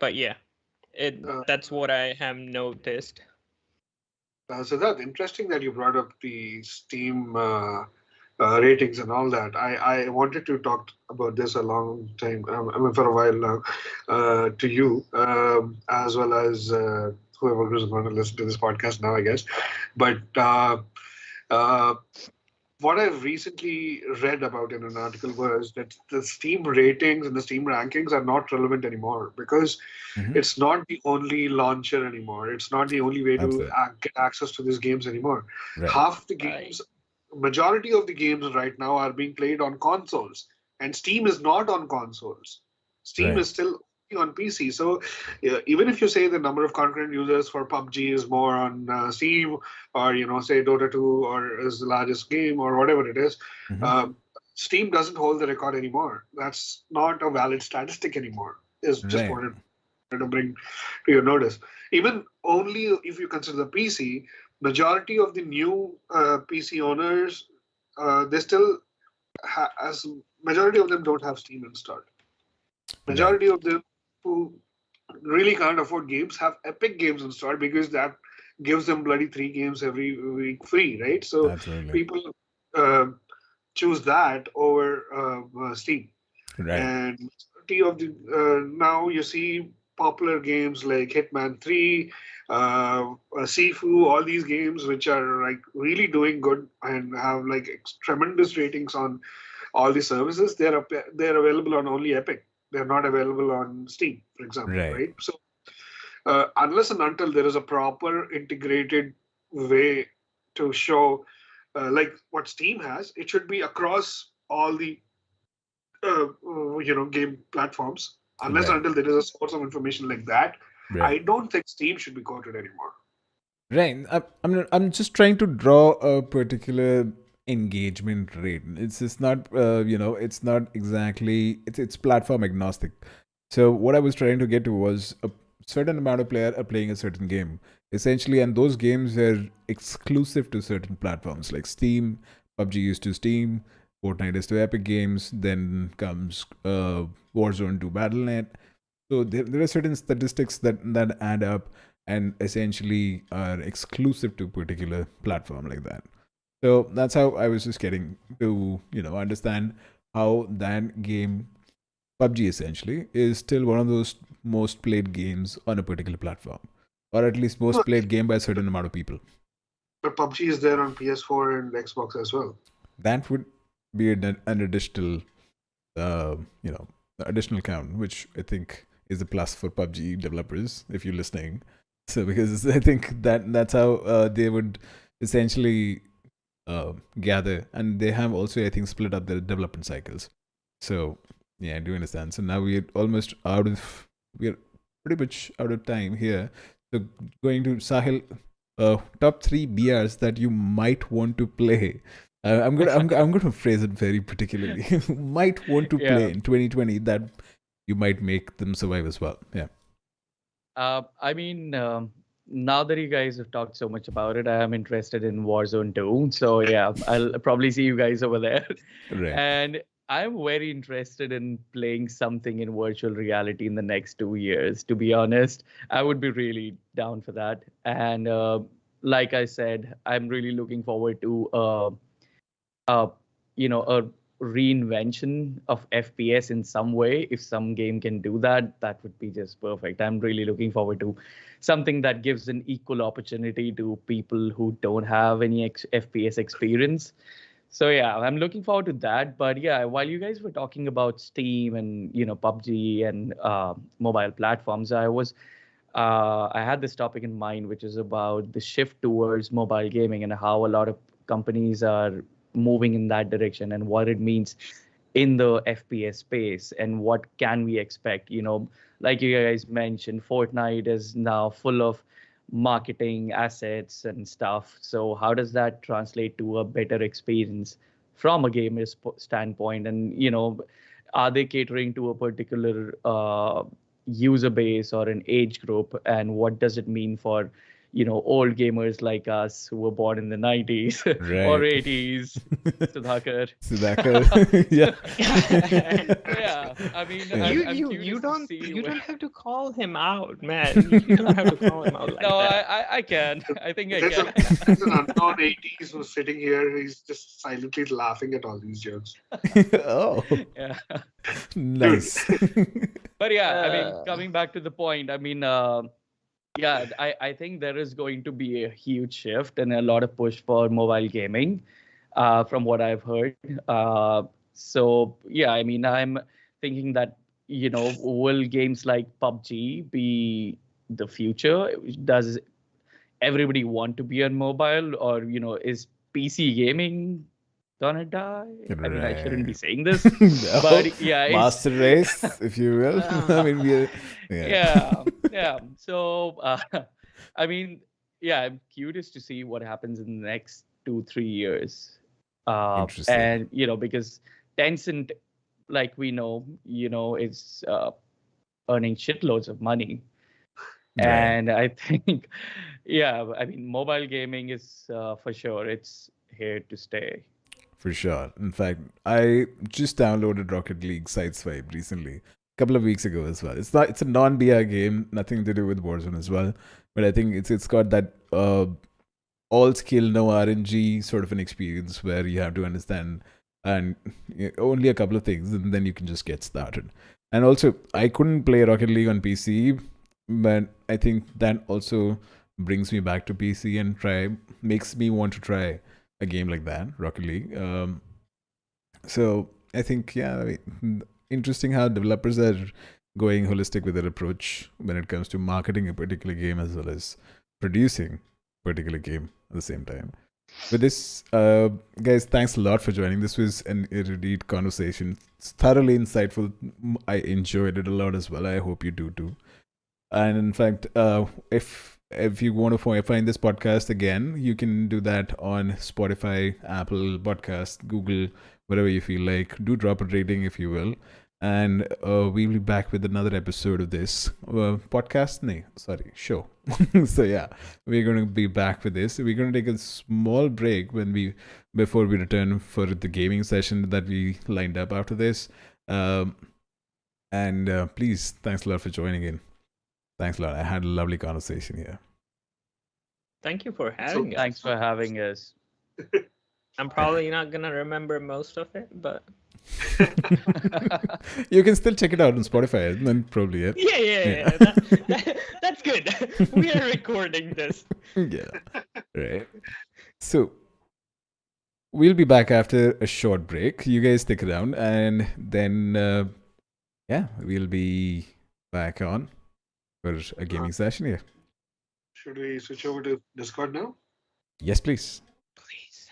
But yeah, that's what I have noticed. So that's interesting that you brought up the Steam ratings and all that. I wanted to talk about this a long time, for a while now, to you, as well as whoever is going to listen to this podcast now, I guess. But what I've recently read about in an article was that the Steam ratings and the Steam rankings are not relevant anymore, because it's not the only launcher anymore. It's not the only way to get access to these games anymore. Half the games, majority of the games right now are being played on consoles, and Steam is not on consoles. Steam is still on PC. So even if you say the number of concurrent users for PUBG is more on Steam, or say Dota 2 or is the largest game or whatever it is, Steam doesn't hold the record anymore. That's not a valid statistic anymore. Is just wanted to bring to your notice. Even only if you consider the PC, majority of the new PC owners, they still as majority of them don't have Steam installed. Majority of them who really can't afford games have Epic Games installed, because that gives them bloody 3 games every week free, right? So people choose that over Steam. And majority of the now you see popular games like Hitman 3, Sifu, all these games which are like really doing good and have like tremendous ratings on all the services. They're available on only Epic. They're not available on Steam, for example, right? So unless and until there is a proper integrated way to show like what Steam has, it should be across all the game platforms. Unless and until there is a source of information like that, I don't think Steam should be quoted anymore. Right. I'm just trying to draw a particular engagement rate. It's just not it's not exactly, it's platform agnostic. So what I was trying to get to was certain amount of players are playing a certain game essentially, and those games are exclusive to certain platforms like Steam. PUBG is to Steam, Fortnite is to Epic Games, then comes Warzone to Battle.net. So there are certain statistics that add up and essentially are exclusive to a particular platform like that. So that's how I was just getting to understand how that game, PUBG essentially, is still one of those most played games on a particular platform, or at least most played game by a certain amount of people. But PUBG is there on PS4 and Xbox as well. That would be an additional, additional count, which I think is a plus for PUBG developers if you're listening. So because I think that's how they would essentially gather, and they have also, I think, split up their development cycles. So yeah, I do understand. So now we're pretty much out of time here. So going to Sahil, top 3 BRs that you might want to play. I'm going to phrase it very particularly. Might want to play in 2020 that you might make them survive as well. Yeah. I mean, now that you guys have talked so much about it, I am interested in Warzone 2. So yeah, I'll probably see you guys over there. Right. And I'm very interested in playing something in virtual reality in the next 2 years. To be honest, I would be really down for that. And like I said, I'm really looking forward to a reinvention of FPS in some way. If some game can do that, that would be just perfect. I'm really looking forward to something that gives an equal opportunity to people who don't have any FPS experience. So yeah, I'm looking forward to that. But yeah, while you guys were talking about Steam and PUBG and mobile platforms, I had this topic in mind, which is about the shift towards mobile gaming and how a lot of companies are moving in that direction and what it means in the FPS space and what can we expect. Like you guys mentioned, Fortnite is now full of marketing assets and stuff. So how does that translate to a better experience from a gamer's standpoint? And are they catering to a particular user base or an age group? And what does it mean for old gamers like us who were born in the 90s or 80s? Sudhakar. Yeah. Yeah. I mean, you don't have to call him out, man. You don't have to call him out like that. No, I can. I think I can. There's an unknown 80s who's sitting here. He's just silently laughing at all these jokes. Oh. Yeah. Nice. But yeah, I mean, coming back to the point, I mean, yeah, I think there is going to be a huge shift and a lot of push for mobile gaming, from what I've heard. So yeah, I mean, I'm thinking that, will games like PUBG be the future? Does everybody want to be on mobile, or is PC gaming gonna die? I mean, I shouldn't be saying this, No. but yeah, Master race, if you will. I mean, yeah. So, I mean, yeah, I'm curious to see what happens in the next 2-3 years. Interesting. And because Tencent, like we know, is earning shitloads of money. Right. And I think, yeah, I mean, mobile gaming is for sure, it's here to stay. For sure. In fact, I just downloaded Rocket League Sideswipe recently, a couple of weeks ago as well. It's a non-BR game, nothing to do with Warzone as well. But I think it's got that all skill, no RNG sort of an experience where you have to understand and only a couple of things, and then you can just get started. And also, I couldn't play Rocket League on PC, but I think that also brings me back to PC and makes me want to try a game like that, Rocket League. So I think, yeah, interesting how developers are going holistic with their approach when it comes to marketing a particular game as well as producing a particular game at the same time. With this, guys, thanks a lot for joining. This was an erudite conversation. It's thoroughly insightful. I enjoyed it a lot as well. I hope you do too. And in fact, if you want to find this podcast again, you can do that on Spotify, Apple Podcast, Google, whatever you feel like. Do drop a rating if you will. And we'll be back with another episode of this podcast. Show. So yeah, we're going to be back with this. We're going to take a small break before we return for the gaming session that we lined up after this. And please, thanks a lot for joining in. Thanks a lot. I had a lovely conversation here. Thank you for having us. Thanks for having us. I'm probably not gonna remember most of it, but You can still check it out on Spotify, and probably yeah. That's good. We are recording this. Yeah, right. So we'll be back after a short break. You guys stick around, and then we'll be back on for a gaming session here. Should we switch over to Discord now? Yes, please. Please.